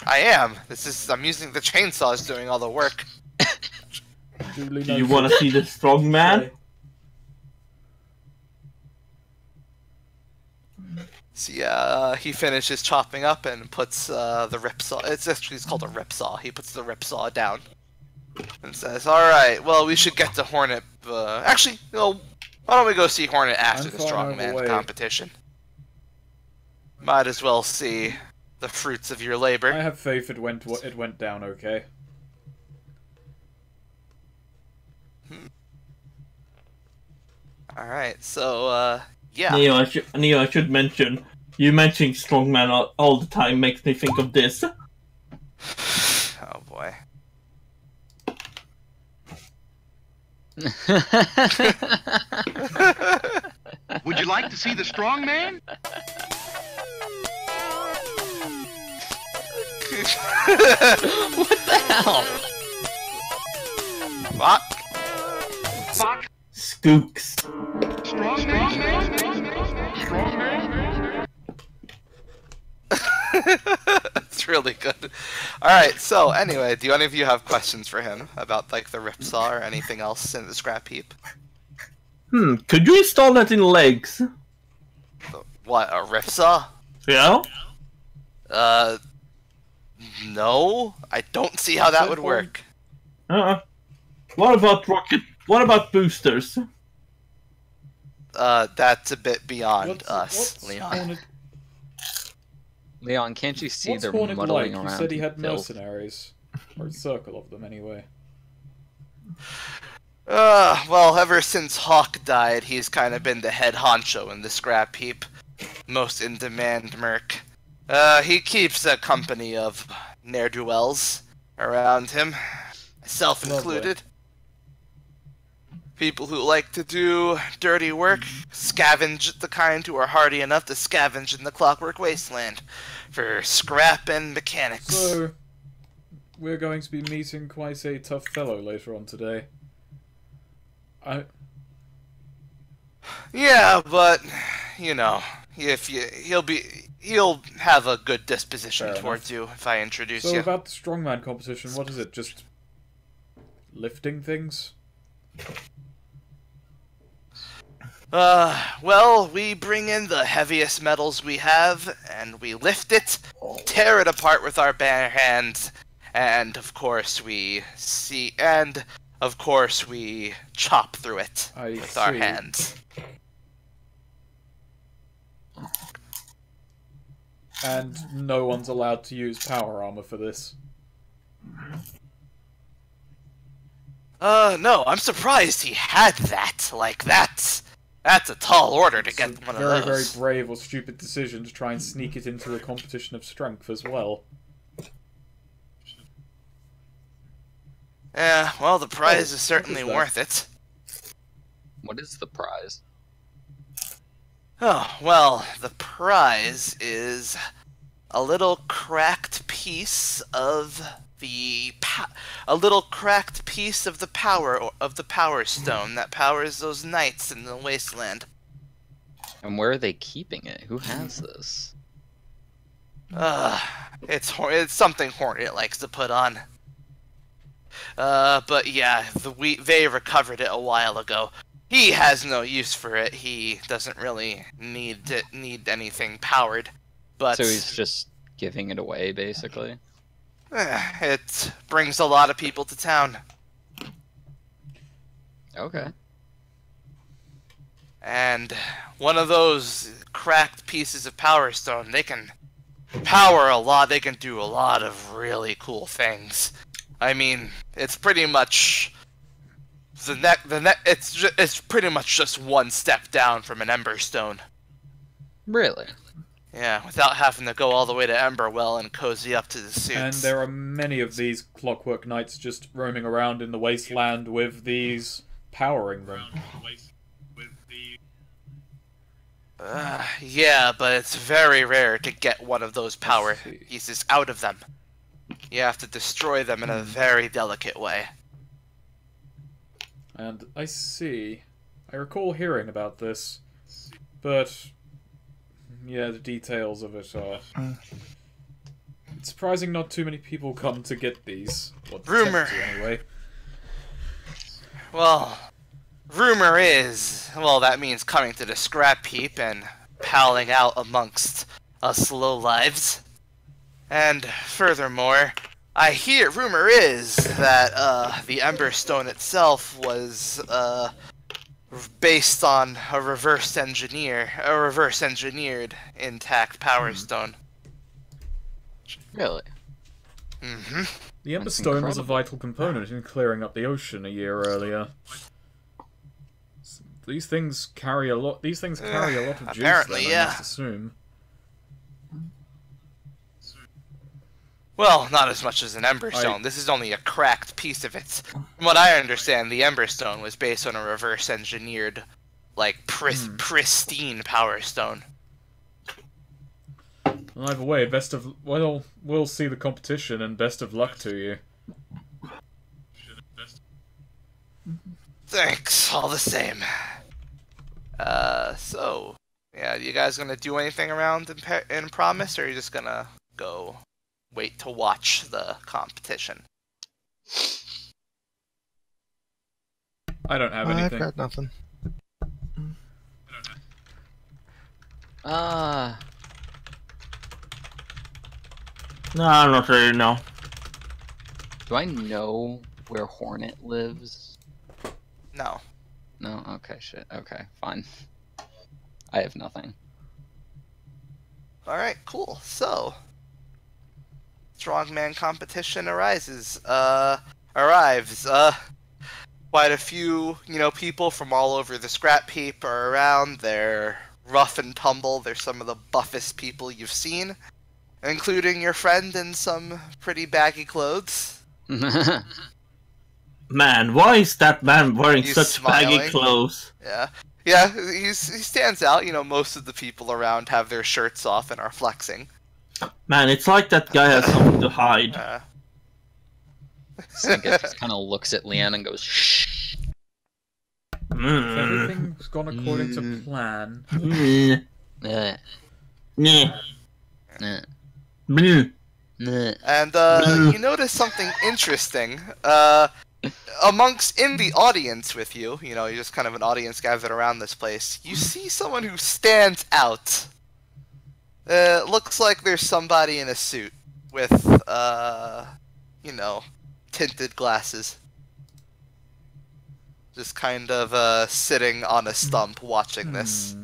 Speaker 1: I am. I'm using the chainsaws doing all the work.
Speaker 2: Do you want to see the strongman?
Speaker 1: So yeah, he finishes chopping up and puts the ripsaw. It's called a ripsaw. He puts the ripsaw down and says, "All right, well, we should get to Hornet. Actually, why don't we go see Hornet after the strongman competition? Might as well see the fruits of your labor."
Speaker 4: I have faith it went down okay.
Speaker 1: All right, so yeah.
Speaker 2: Neo, I should mention, you mentioning strongman all the time makes me think of this.
Speaker 1: Oh boy.
Speaker 8: Would you like to see the strong man?
Speaker 5: What the hell?
Speaker 1: Fuck.
Speaker 8: Fuck.
Speaker 2: Skooks.
Speaker 8: Strong man?
Speaker 1: It's really good. Alright, so anyway, do any of you have questions for him about like the ripsaw or anything else in the scrap heap?
Speaker 2: Could you install that in legs?
Speaker 1: What, a ripsaw?
Speaker 2: Yeah?
Speaker 1: No. I don't see how that would work.
Speaker 2: What about rocket? What about boosters?
Speaker 1: That's a bit beyond us, Leon.
Speaker 4: Hornet,
Speaker 5: Leon, can't you see
Speaker 4: what's
Speaker 5: they're
Speaker 4: Hornet
Speaker 5: muddling
Speaker 4: like? You
Speaker 5: around?
Speaker 4: said he had
Speaker 5: filth?
Speaker 4: mercenaries. Or a circle of them, anyway.
Speaker 1: Well, ever since Hawk died, he's kind of been the head honcho in the scrap heap. Most in-demand merc. He keeps a company of ne'er-do-wells around him, myself included. People who like to do dirty work, scavenge, the kind who are hardy enough to scavenge in the Clockwork Wasteland for scrap and mechanics.
Speaker 4: So, we're going to be meeting quite a tough fellow later on today.
Speaker 1: Yeah, but you know, he'll have a good disposition
Speaker 4: Fair
Speaker 1: towards you if I introduce
Speaker 4: So
Speaker 1: you.
Speaker 4: about the strongman competition, what is it? Just lifting things?
Speaker 1: Well, we bring in the heaviest metals we have, and we lift it, tear it apart with our bare hands, and of course we chop through it with our hands.
Speaker 4: And no one's allowed to use power armor for this.
Speaker 1: No, I'm surprised he had that. Like, that's a tall order to get one of those.
Speaker 4: Very brave or stupid decision to try and sneak it into a competition of strength as well.
Speaker 1: Yeah, well, the prize is certainly worth it.
Speaker 5: What is the prize?
Speaker 1: Oh, well, the prize is a little cracked piece of the power stone that powers those knights in the wasteland.
Speaker 5: And where are they keeping it? Who has this?
Speaker 1: It's something Hornet likes to put on. But yeah, they recovered it a while ago. He has no use for it. He doesn't really need anything powered. But
Speaker 5: So he's just giving it away, basically?
Speaker 1: It brings a lot of people to town.
Speaker 5: Okay.
Speaker 1: And one of those cracked pieces of power stone, they can power a lot. They can do a lot of really cool things. I mean, it's pretty much it's pretty much just one step down from an Ember Stone.
Speaker 5: Really?
Speaker 1: Yeah, without having to go all the way to Emberwell and cozy up to the suits.
Speaker 4: And there are many of these clockwork knights just roaming around in the wasteland with these powering them.
Speaker 1: Yeah, but it's very rare to get one of those power pieces out of them. You have to destroy them in a very delicate way.
Speaker 4: And I see. I recall hearing about this, but yeah, the details of it are... It's surprising not too many people come to get these. Or
Speaker 1: Rumor.
Speaker 4: To, anyway.
Speaker 1: Well, rumor is, well, that means coming to the scrap heap and palling out amongst us lowlives. And furthermore, rumor is that the Ember Stone itself was based on a reverse engineered intact power stone.
Speaker 5: Really?
Speaker 1: Mm-hmm.
Speaker 4: The Ember
Speaker 5: That's
Speaker 4: Stone was a
Speaker 5: incredible.
Speaker 4: vital component in clearing up the ocean a year earlier. These things carry a lot. These things carry a lot of juice.
Speaker 1: Apparently,
Speaker 4: then,
Speaker 1: yeah.
Speaker 4: I must assume.
Speaker 1: Well, not as much as an Ember Stone. This is only a cracked piece of it. From what I understand, the Ember Stone was based on a reverse engineered, like, pristine power stone.
Speaker 4: Well, either way, we'll see the competition, and best of luck to you.
Speaker 1: Thanks, all the same. So, yeah, you guys gonna do anything around in Promise, or are you just gonna go wait to watch the competition.
Speaker 4: I don't have
Speaker 7: I've
Speaker 4: anything.
Speaker 7: got nothing.
Speaker 2: No, I'm not really, no.
Speaker 5: Do I know where Hornet lives?
Speaker 1: No.
Speaker 5: No? Okay, shit. Okay, fine. I have nothing.
Speaker 1: Alright, cool. So, strongman competition arrives. Quite a few, people from all over the scrap heap are around. They're rough and tumble. They're some of the buffest people you've seen, including your friend in some pretty baggy clothes.
Speaker 2: Man, why is that man wearing
Speaker 1: He's
Speaker 2: such baggy
Speaker 1: smiling.
Speaker 2: clothes?
Speaker 1: Yeah, he stands out. Most of the people around have their shirts off and are flexing.
Speaker 2: Man, it's like that guy has something to hide.
Speaker 5: Snicket just kind of looks at Leon and goes, shh.
Speaker 4: If everything's gone according to plan...
Speaker 5: Nah.
Speaker 2: Yeah.
Speaker 5: Nah.
Speaker 1: And you notice something interesting. In the audience with you, you're just kind of an audience gathered around this place. You see someone who stands out. Looks like there's somebody in a suit with, tinted glasses. Just kind of sitting on a stump watching this.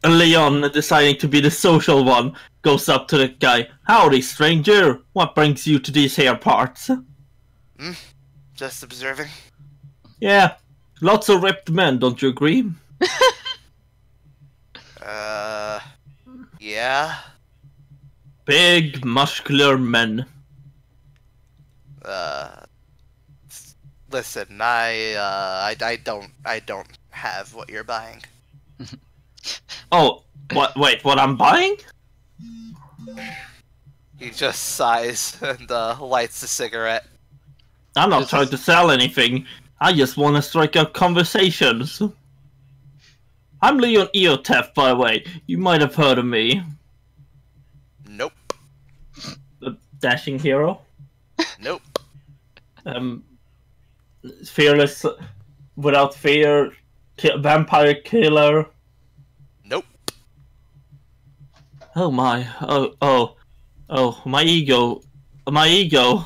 Speaker 2: Leon, deciding to be the social one, goes up to the guy. Howdy, stranger. What brings you to these here parts?
Speaker 1: Just observing.
Speaker 2: Yeah, lots of ripped men, don't you agree?
Speaker 1: Yeah.
Speaker 2: Big, muscular men.
Speaker 1: Listen, I don't have what you're buying.
Speaker 2: Oh, what? Wait, what I'm buying?
Speaker 1: He just sighs and lights a cigarette.
Speaker 2: I'm not trying to sell anything. I just want to strike up conversations. I'm Leon Eotef, by the way. You might have heard of me.
Speaker 1: Nope.
Speaker 2: The dashing hero.
Speaker 1: Nope.
Speaker 2: Fearless, without fear, vampire killer.
Speaker 1: Nope.
Speaker 2: Oh my! Oh! My ego! My ego!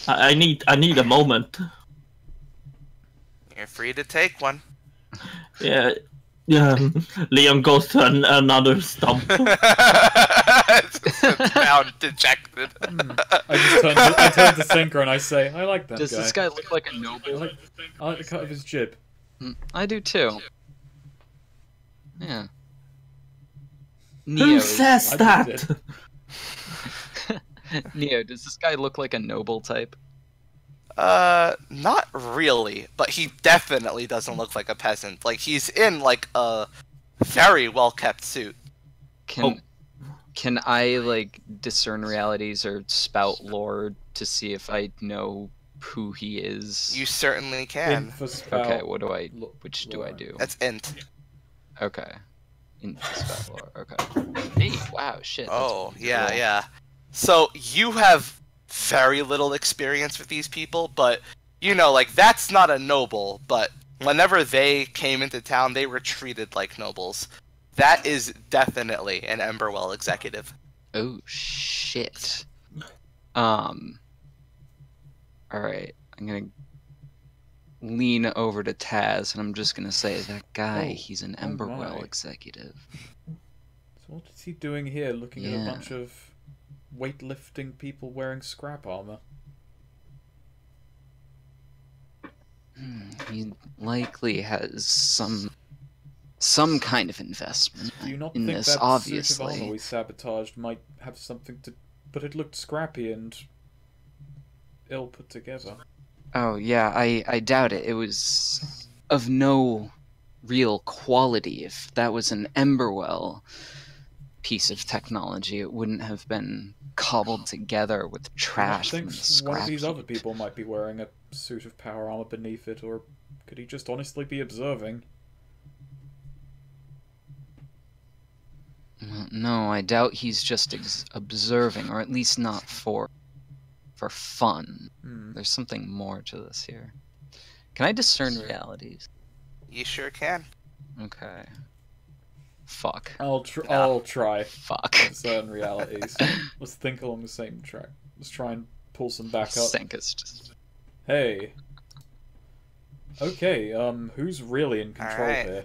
Speaker 2: I need a moment.
Speaker 1: You're free to take one.
Speaker 2: Yeah. Leon goes to another stump.
Speaker 1: Sits down, dejected.
Speaker 4: I turn to Sinker and I say, I like that
Speaker 5: Does
Speaker 4: guy.
Speaker 5: this guy look like a noble?
Speaker 4: I like the cut of his jib.
Speaker 5: I do too. Yeah.
Speaker 2: Who says that?
Speaker 5: Neo, does this guy look like a noble type?
Speaker 1: Not really, but he definitely doesn't look like a peasant. Like, he's in, like, a very well-kept suit.
Speaker 5: Can I, like, discern realities or spout lore to see if I know who he is?
Speaker 1: You certainly can.
Speaker 5: Okay, which do I do?
Speaker 1: That's int.
Speaker 5: Okay. Spout lore, okay. Hey, wow, shit.
Speaker 1: Oh, yeah. So, you have very little experience with these people, but, like, that's not a noble, but whenever they came into town, they were treated like nobles. That is definitely an Emberwell executive.
Speaker 5: Oh, shit. Alright, I'm gonna lean over to Taz, and I'm just gonna say, that guy, he's an Emberwell executive.
Speaker 4: So what is he doing here, looking at a bunch of weightlifting people wearing scrap armor?
Speaker 5: He likely has some kind of investment
Speaker 4: Do you not
Speaker 5: in
Speaker 4: think
Speaker 5: this,
Speaker 4: that
Speaker 5: obviously.
Speaker 4: suit of armor we sabotaged might have something to... But it looked scrappy and ill put together.
Speaker 5: Oh, yeah, I doubt it. It was of no real quality. If that was an Emberwell piece of technology, it wouldn't have been cobbled together with trash
Speaker 4: I
Speaker 5: from
Speaker 4: think
Speaker 5: the scrap
Speaker 4: one of these
Speaker 5: heap.
Speaker 4: other people might be wearing a suit of power armor beneath it, or could he just honestly be observing?
Speaker 5: don't know. I doubt he's just observing, or at least not for fun. There's something more to this here. Can I discern realities?
Speaker 1: You sure can.
Speaker 5: Okay. Fuck.
Speaker 4: I'll try.
Speaker 5: Fuck.
Speaker 4: Certain realities. Let's think along the same track. Let's try and pull some back up.
Speaker 5: Senka's just...
Speaker 4: Hey. Okay, who's really in control here?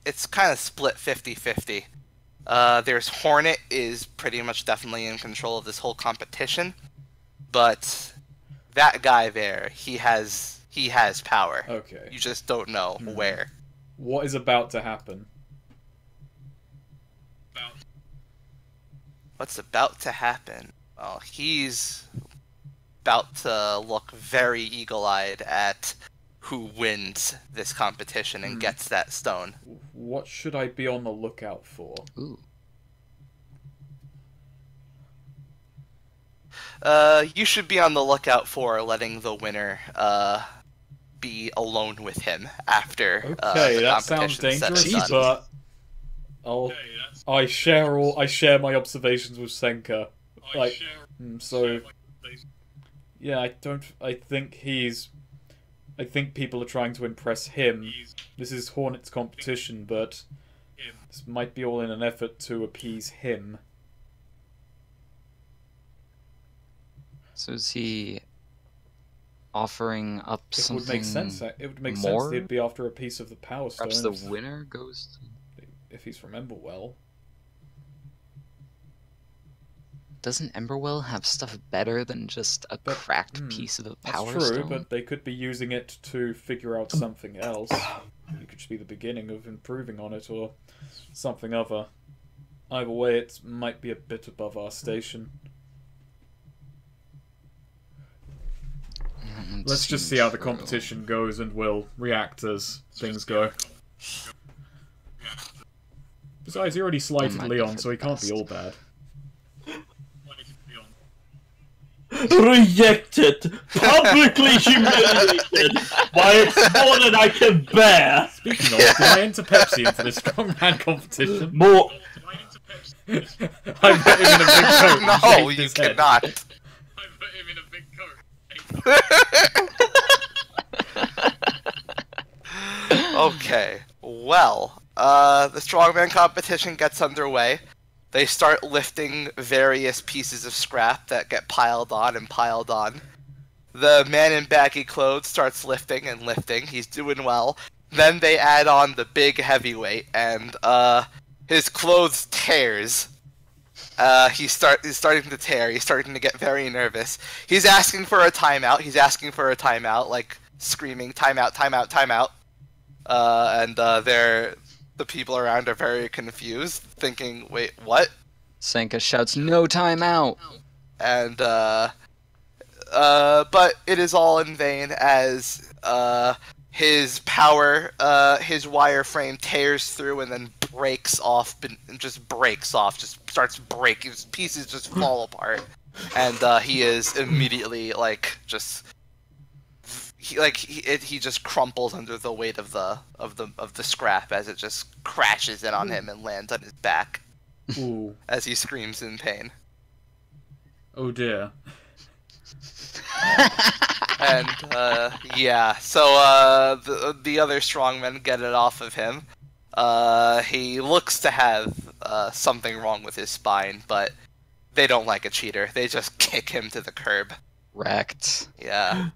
Speaker 1: It's kind of split 50-50. There's Hornet is pretty much definitely in control of this whole competition, but that guy there, he has power.
Speaker 4: Okay.
Speaker 1: You just don't know where.
Speaker 4: What is about to happen?
Speaker 1: What's about to happen? Well, he's about to look very eagle-eyed at who wins this competition and gets that stone.
Speaker 4: What should I be on the lookout for?
Speaker 5: Ooh.
Speaker 1: You should be on the lookout for letting the winner be alone with him after
Speaker 4: okay,
Speaker 1: the
Speaker 4: that sounds
Speaker 1: competition
Speaker 4: dangerous, but I share my observations with Senka. Like, so yeah, I think people are trying to impress him. This is Hornet's competition, but this might be all in an effort to appease him.
Speaker 5: So is he offering up something?
Speaker 4: It would make sense. It would make
Speaker 5: more?
Speaker 4: sense they'd be after a piece of the Power Stone.
Speaker 5: Perhaps the winner goes to...
Speaker 4: If he's remember well.
Speaker 5: Doesn't Emberwell have stuff better than just a cracked piece of the Power
Speaker 4: That's true,
Speaker 5: Stone?
Speaker 4: but they could be using it to figure out something else. It could just be the beginning of improving on it, or something other. Either way, it might be a bit above our station. Let's just see how the competition goes, and we'll react as things go. Besides, he already slighted Leon, so he can't be all bad.
Speaker 2: Rejected! Publicly humiliated! Why, it's more than I can bear!
Speaker 4: Speaking of, did I enter Pepsi into this strongman competition?
Speaker 2: More...
Speaker 4: I put him in a big coat.
Speaker 1: No, you cannot.
Speaker 6: I put him in a big coat.
Speaker 1: Okay, well, the strongman competition gets underway. They start lifting various pieces of scrap that get piled on and piled on. The man in baggy clothes starts lifting and lifting. He's doing well. Then they add on the big heavyweight, and his clothes tears. He's starting to tear. He's starting to get very nervous. He's asking for a timeout. He's asking for a timeout, like screaming, "Timeout! Timeout! Timeout!" And the people around are very confused, thinking, "Wait, what?"
Speaker 5: Senka shouts, "No timeout!"
Speaker 1: And but it is all in vain as his power, his wireframe tears through and then breaks off, just starts breaking. His pieces just fall apart, and he is immediately he just crumples under the weight of the scrap as it just crashes in on him and lands on his back.
Speaker 4: Ooh.
Speaker 1: As he screams in pain.
Speaker 4: Oh dear.
Speaker 1: And yeah, so the other strongmen get it off of him. He looks to have something wrong with his spine, but they don't like a cheater. They just kick him to the curb.
Speaker 5: Wrecked.
Speaker 1: Yeah.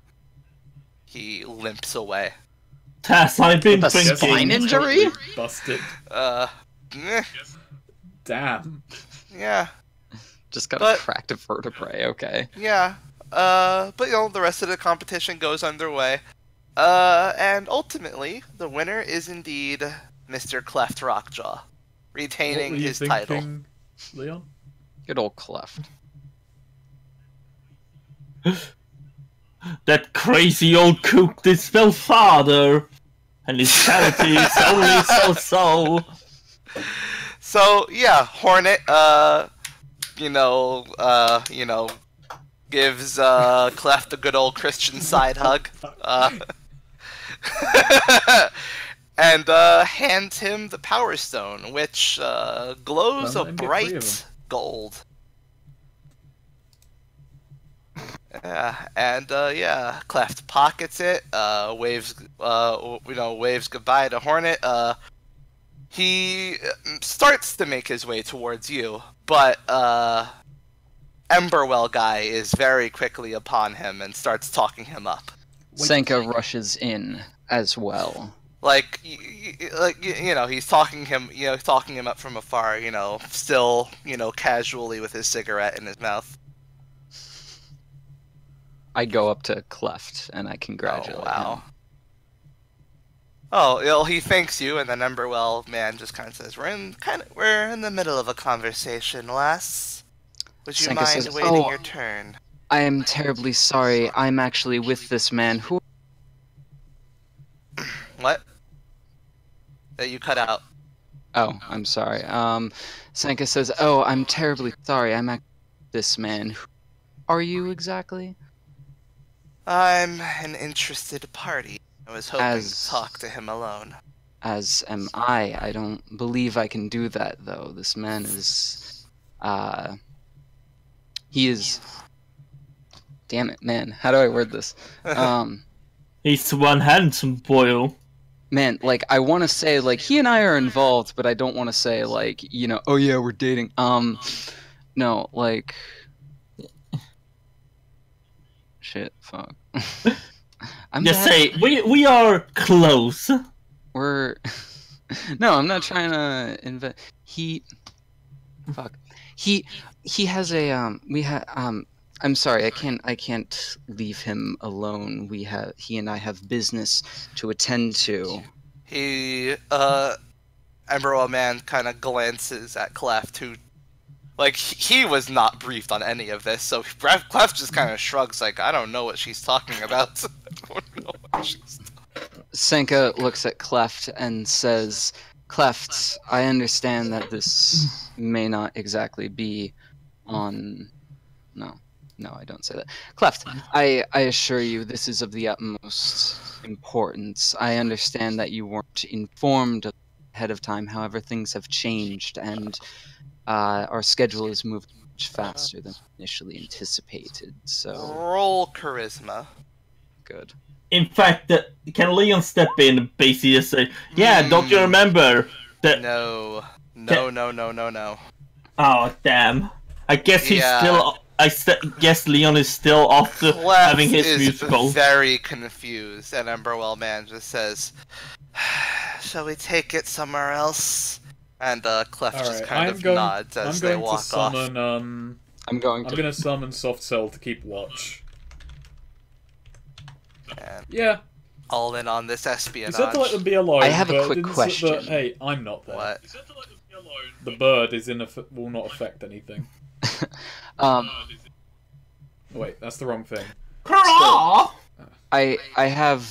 Speaker 1: He limps away.
Speaker 2: Tass, I've been
Speaker 5: A
Speaker 2: thinking...
Speaker 5: spine injury?
Speaker 4: Busted.
Speaker 1: Eh,
Speaker 4: Damn.
Speaker 1: yeah,
Speaker 5: Just got
Speaker 1: But-
Speaker 5: a cracked vertebrae, okay.
Speaker 1: yeah. But the rest of the competition goes underway. And ultimately, the winner is indeed Mr. Cleft Rockjaw,
Speaker 4: What
Speaker 1: retaining
Speaker 4: were you
Speaker 1: his title.
Speaker 4: thinking, Leon?
Speaker 5: Good old Cleft.
Speaker 2: That crazy old kook did spell father, and his charity is only so-so.
Speaker 1: So yeah, Hornet, gives Cleft a good old Christian side hug. and hands him the Power Stone, which glows
Speaker 4: Don't
Speaker 1: a
Speaker 4: let him get three of
Speaker 1: bright gold. Yeah, and yeah, Cleft pockets it. Waves, waves goodbye to Hornet. He starts to make his way towards you, but Emberwell guy is very quickly upon him and starts talking him up.
Speaker 5: Senka rushes in as well.
Speaker 1: Like, he's talking him up from afar. Still, casually with his cigarette in his mouth.
Speaker 5: I go up to Cleft and I congratulate him.
Speaker 1: Oh, he thanks you, and then Emberwell man just kind of says, "We're in the middle of a conversation, lass. Would you
Speaker 5: Senka
Speaker 1: mind
Speaker 5: says,
Speaker 1: waiting your turn?"
Speaker 5: I am terribly sorry. I'm actually with this man who...
Speaker 1: What? That you cut out.
Speaker 5: Oh, I'm sorry. Senka says, "Oh, I'm terribly sorry. I'm actually with this man. Who are you exactly?"
Speaker 1: I'm an interested party. I was hoping to talk to him alone.
Speaker 5: As am I. I don't believe I can do that, though. This man is... He is... Damn it, man. How do I word this?
Speaker 2: He's one handsome boy.
Speaker 5: Man, like, I want to say, like, he and I are involved, but I don't want to say, like, oh yeah, we're dating. No, like... Shit, fuck.
Speaker 2: Just say, we are close.
Speaker 5: We're... No, I'm not trying to invent... Fuck. He has a, I'm sorry, I can't leave him alone. He and I have business to attend to.
Speaker 1: He, Emberwell man kind of glances at Cleft, who, like, he was not briefed on any of this, so Cleft just kind of shrugs, like, I don't know what she's talking about. I don't know what she's
Speaker 5: Senka looks at Cleft and says, "Cleft, I understand that this may not exactly be on... No, I don't say that. Cleft, I assure you this is of the utmost importance. I understand that you weren't informed ahead of time. However, things have changed, and our schedule is moving much faster than initially anticipated, so...
Speaker 1: Roll charisma.
Speaker 5: Good.
Speaker 2: In fact, can Leon step in and basically just say, "Yeah, don't you remember that?"
Speaker 1: No.
Speaker 2: Oh, damn. I guess he's still... guess Leon is still off to having his musical.
Speaker 1: Is very confused, and Emberwell man just says, "Shall we take it somewhere else?" And Clef just kind of nods as they walk off.
Speaker 4: I'm going to summon Soft Cell to keep watch.
Speaker 1: And
Speaker 4: yeah.
Speaker 1: All in on this espionage.
Speaker 4: You said to let them be alone.
Speaker 5: I have a quick question.
Speaker 4: Hey, I'm not there.
Speaker 1: What?
Speaker 6: You said to let them be alone.
Speaker 4: The bird is will not affect anything. Wait, that's the wrong thing.
Speaker 5: I have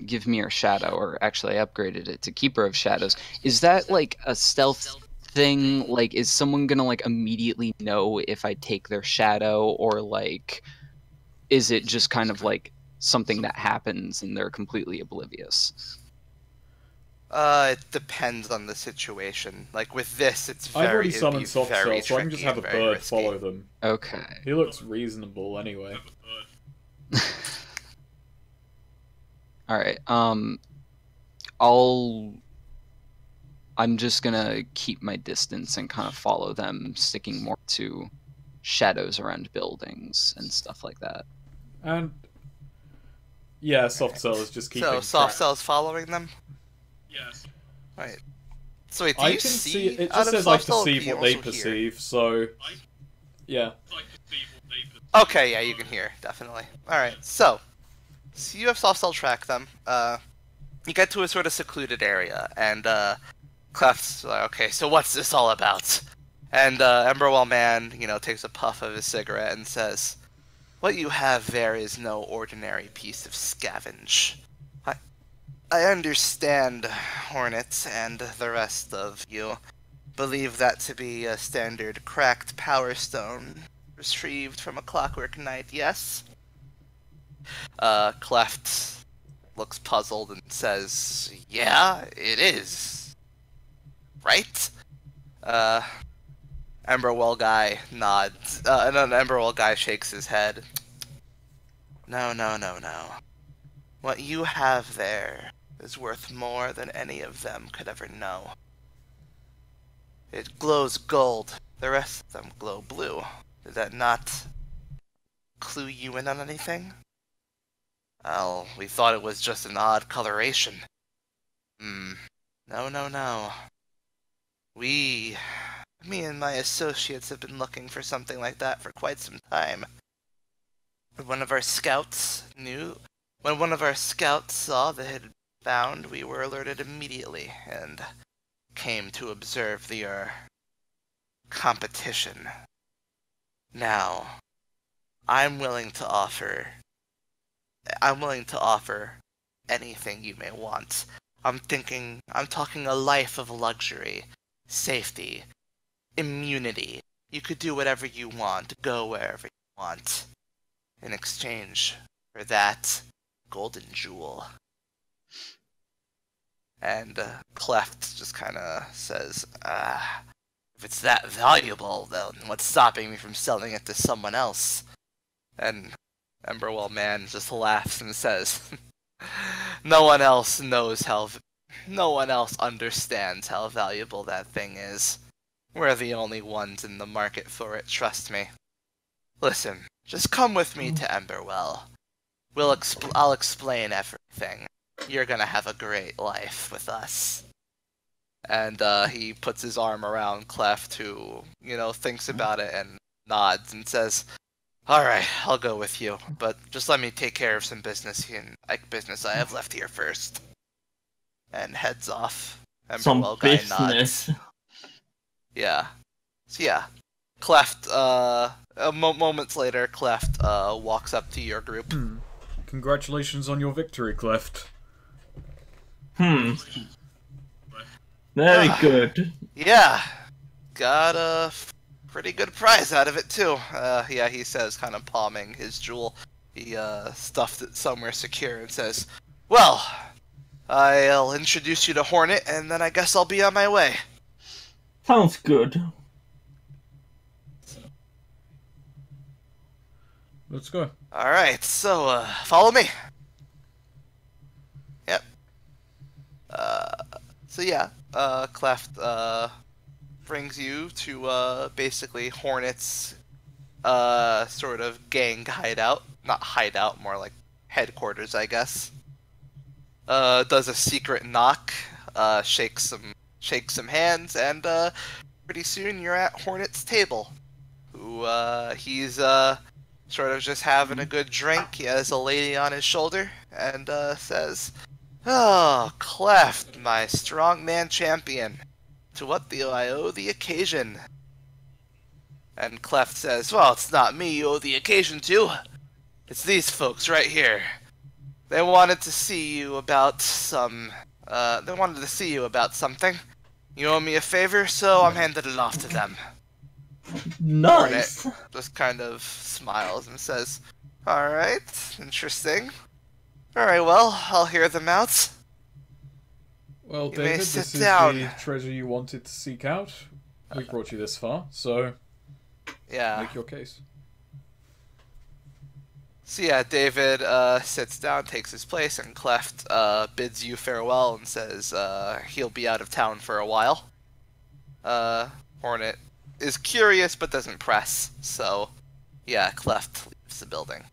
Speaker 5: Give-Me-Your Shadow, or actually I upgraded it to Keeper of Shadows. Is that like a stealth thing? Like, is someone gonna like immediately know if I take their shadow, or like, is it just kind of like something that happens and they're completely oblivious?
Speaker 1: It depends on the situation. Like with this,
Speaker 4: I've already summoned Soft Cell, so I can just have a bird
Speaker 1: risky.
Speaker 4: follow them.
Speaker 5: Okay.
Speaker 4: He looks reasonable anyway.
Speaker 5: Alright, I'm just gonna keep my distance and kind of follow them, sticking more to shadows around buildings and stuff like that.
Speaker 4: And yeah, Soft Cell is just keeping
Speaker 1: So Soft Cell's following them?
Speaker 6: Yes.
Speaker 1: Right. So wait, do
Speaker 4: I
Speaker 1: you
Speaker 4: can
Speaker 1: see
Speaker 4: it
Speaker 1: out
Speaker 4: just
Speaker 1: of
Speaker 4: says I
Speaker 1: Soft Cell, or do
Speaker 4: perceive
Speaker 1: you
Speaker 4: what they
Speaker 1: also hear?
Speaker 4: perceive, so yeah.
Speaker 1: Okay, yeah, you can hear, definitely. Alright, so you have Soft Cell track them. You get to a sort of secluded area, and Cleft's like, okay, so what's this all about? And Emberwell man, takes a puff of his cigarette and says, "What you have there is no ordinary piece of scavenge. I understand, Hornet, and the rest of you believe that to be a standard cracked power stone retrieved from a clockwork knight, yes?" Cleft looks puzzled and says, "Yeah, it is. Right?" Emberwell guy nods. And then Emberwell guy shakes his head. No, no, no, no. What you have there is worth more than any of them could ever know. It glows gold. The rest of them glow blue. Did that not clue you in on anything? Well, we thought it was just an odd coloration. No, no, no. Me and my associates have been looking for something like that for quite some time. When one of our scouts saw that it had been found, we were alerted immediately and came to observe the competition. Now, I'm willing to offer anything you may want. I'm talking a life of luxury, safety, immunity. You could do whatever you want, go wherever you want. In exchange for that golden jewel. And Cleft just kind of says, if it's that valuable, then what's stopping me from selling it to someone else? And Emberwell Man just laughs and says, no one else understands how valuable that thing is. We're the only ones in the market for it, trust me. Listen, just come with me to Emberwell. I'll explain everything. You're gonna have a great life with us. And he puts his arm around Cleft, who, thinks about it and nods and says, "Alright, I'll go with you, but just let me take care of some business I have left here first." And heads off. Emberwell guy nods. Yeah. So yeah. Cleft, moments later, Cleft walks up to your group.
Speaker 4: Congratulations on your victory, Cleft.
Speaker 2: Very good.
Speaker 1: Yeah. Got a pretty good prize out of it, too. Yeah, he says, kind of palming his jewel. He stuffed it somewhere secure and says, "Well, I'll introduce you to Hornet, and then I guess I'll be on my way."
Speaker 2: Sounds good.
Speaker 4: Let's go.
Speaker 1: Alright, so, follow me. Yep. So yeah, Cleft, brings you to, basically Hornet's, sort of gang hideout. Not hideout, more like headquarters, I guess. Does a secret knock, shakes some hands, and, pretty soon you're at Hornet's table. Who, he's, sort of just having a good drink. He has a lady on his shoulder, and, says, "Oh, Cleft, my strongman champion. To what do I owe the occasion?" And Cleft says, "Well, it's not me you owe the occasion to. It's these folks right here. They wanted to see you about something. You owe me a favor, so I'm handing it off to them."
Speaker 2: Nice.
Speaker 1: Hornet just kind of smiles and says, "Alright, interesting. Alright, well, I'll hear them out."
Speaker 4: Well,
Speaker 1: You may
Speaker 4: David,
Speaker 1: sit
Speaker 4: this is
Speaker 1: down.
Speaker 4: the treasure you wanted to seek out. We brought you this far, so
Speaker 1: Yeah.
Speaker 4: make your case.
Speaker 1: So yeah, David sits down, takes his place, and Cleft bids you farewell and says he'll be out of town for a while. Hornet is curious but doesn't press, so yeah, Cleft leaves the building.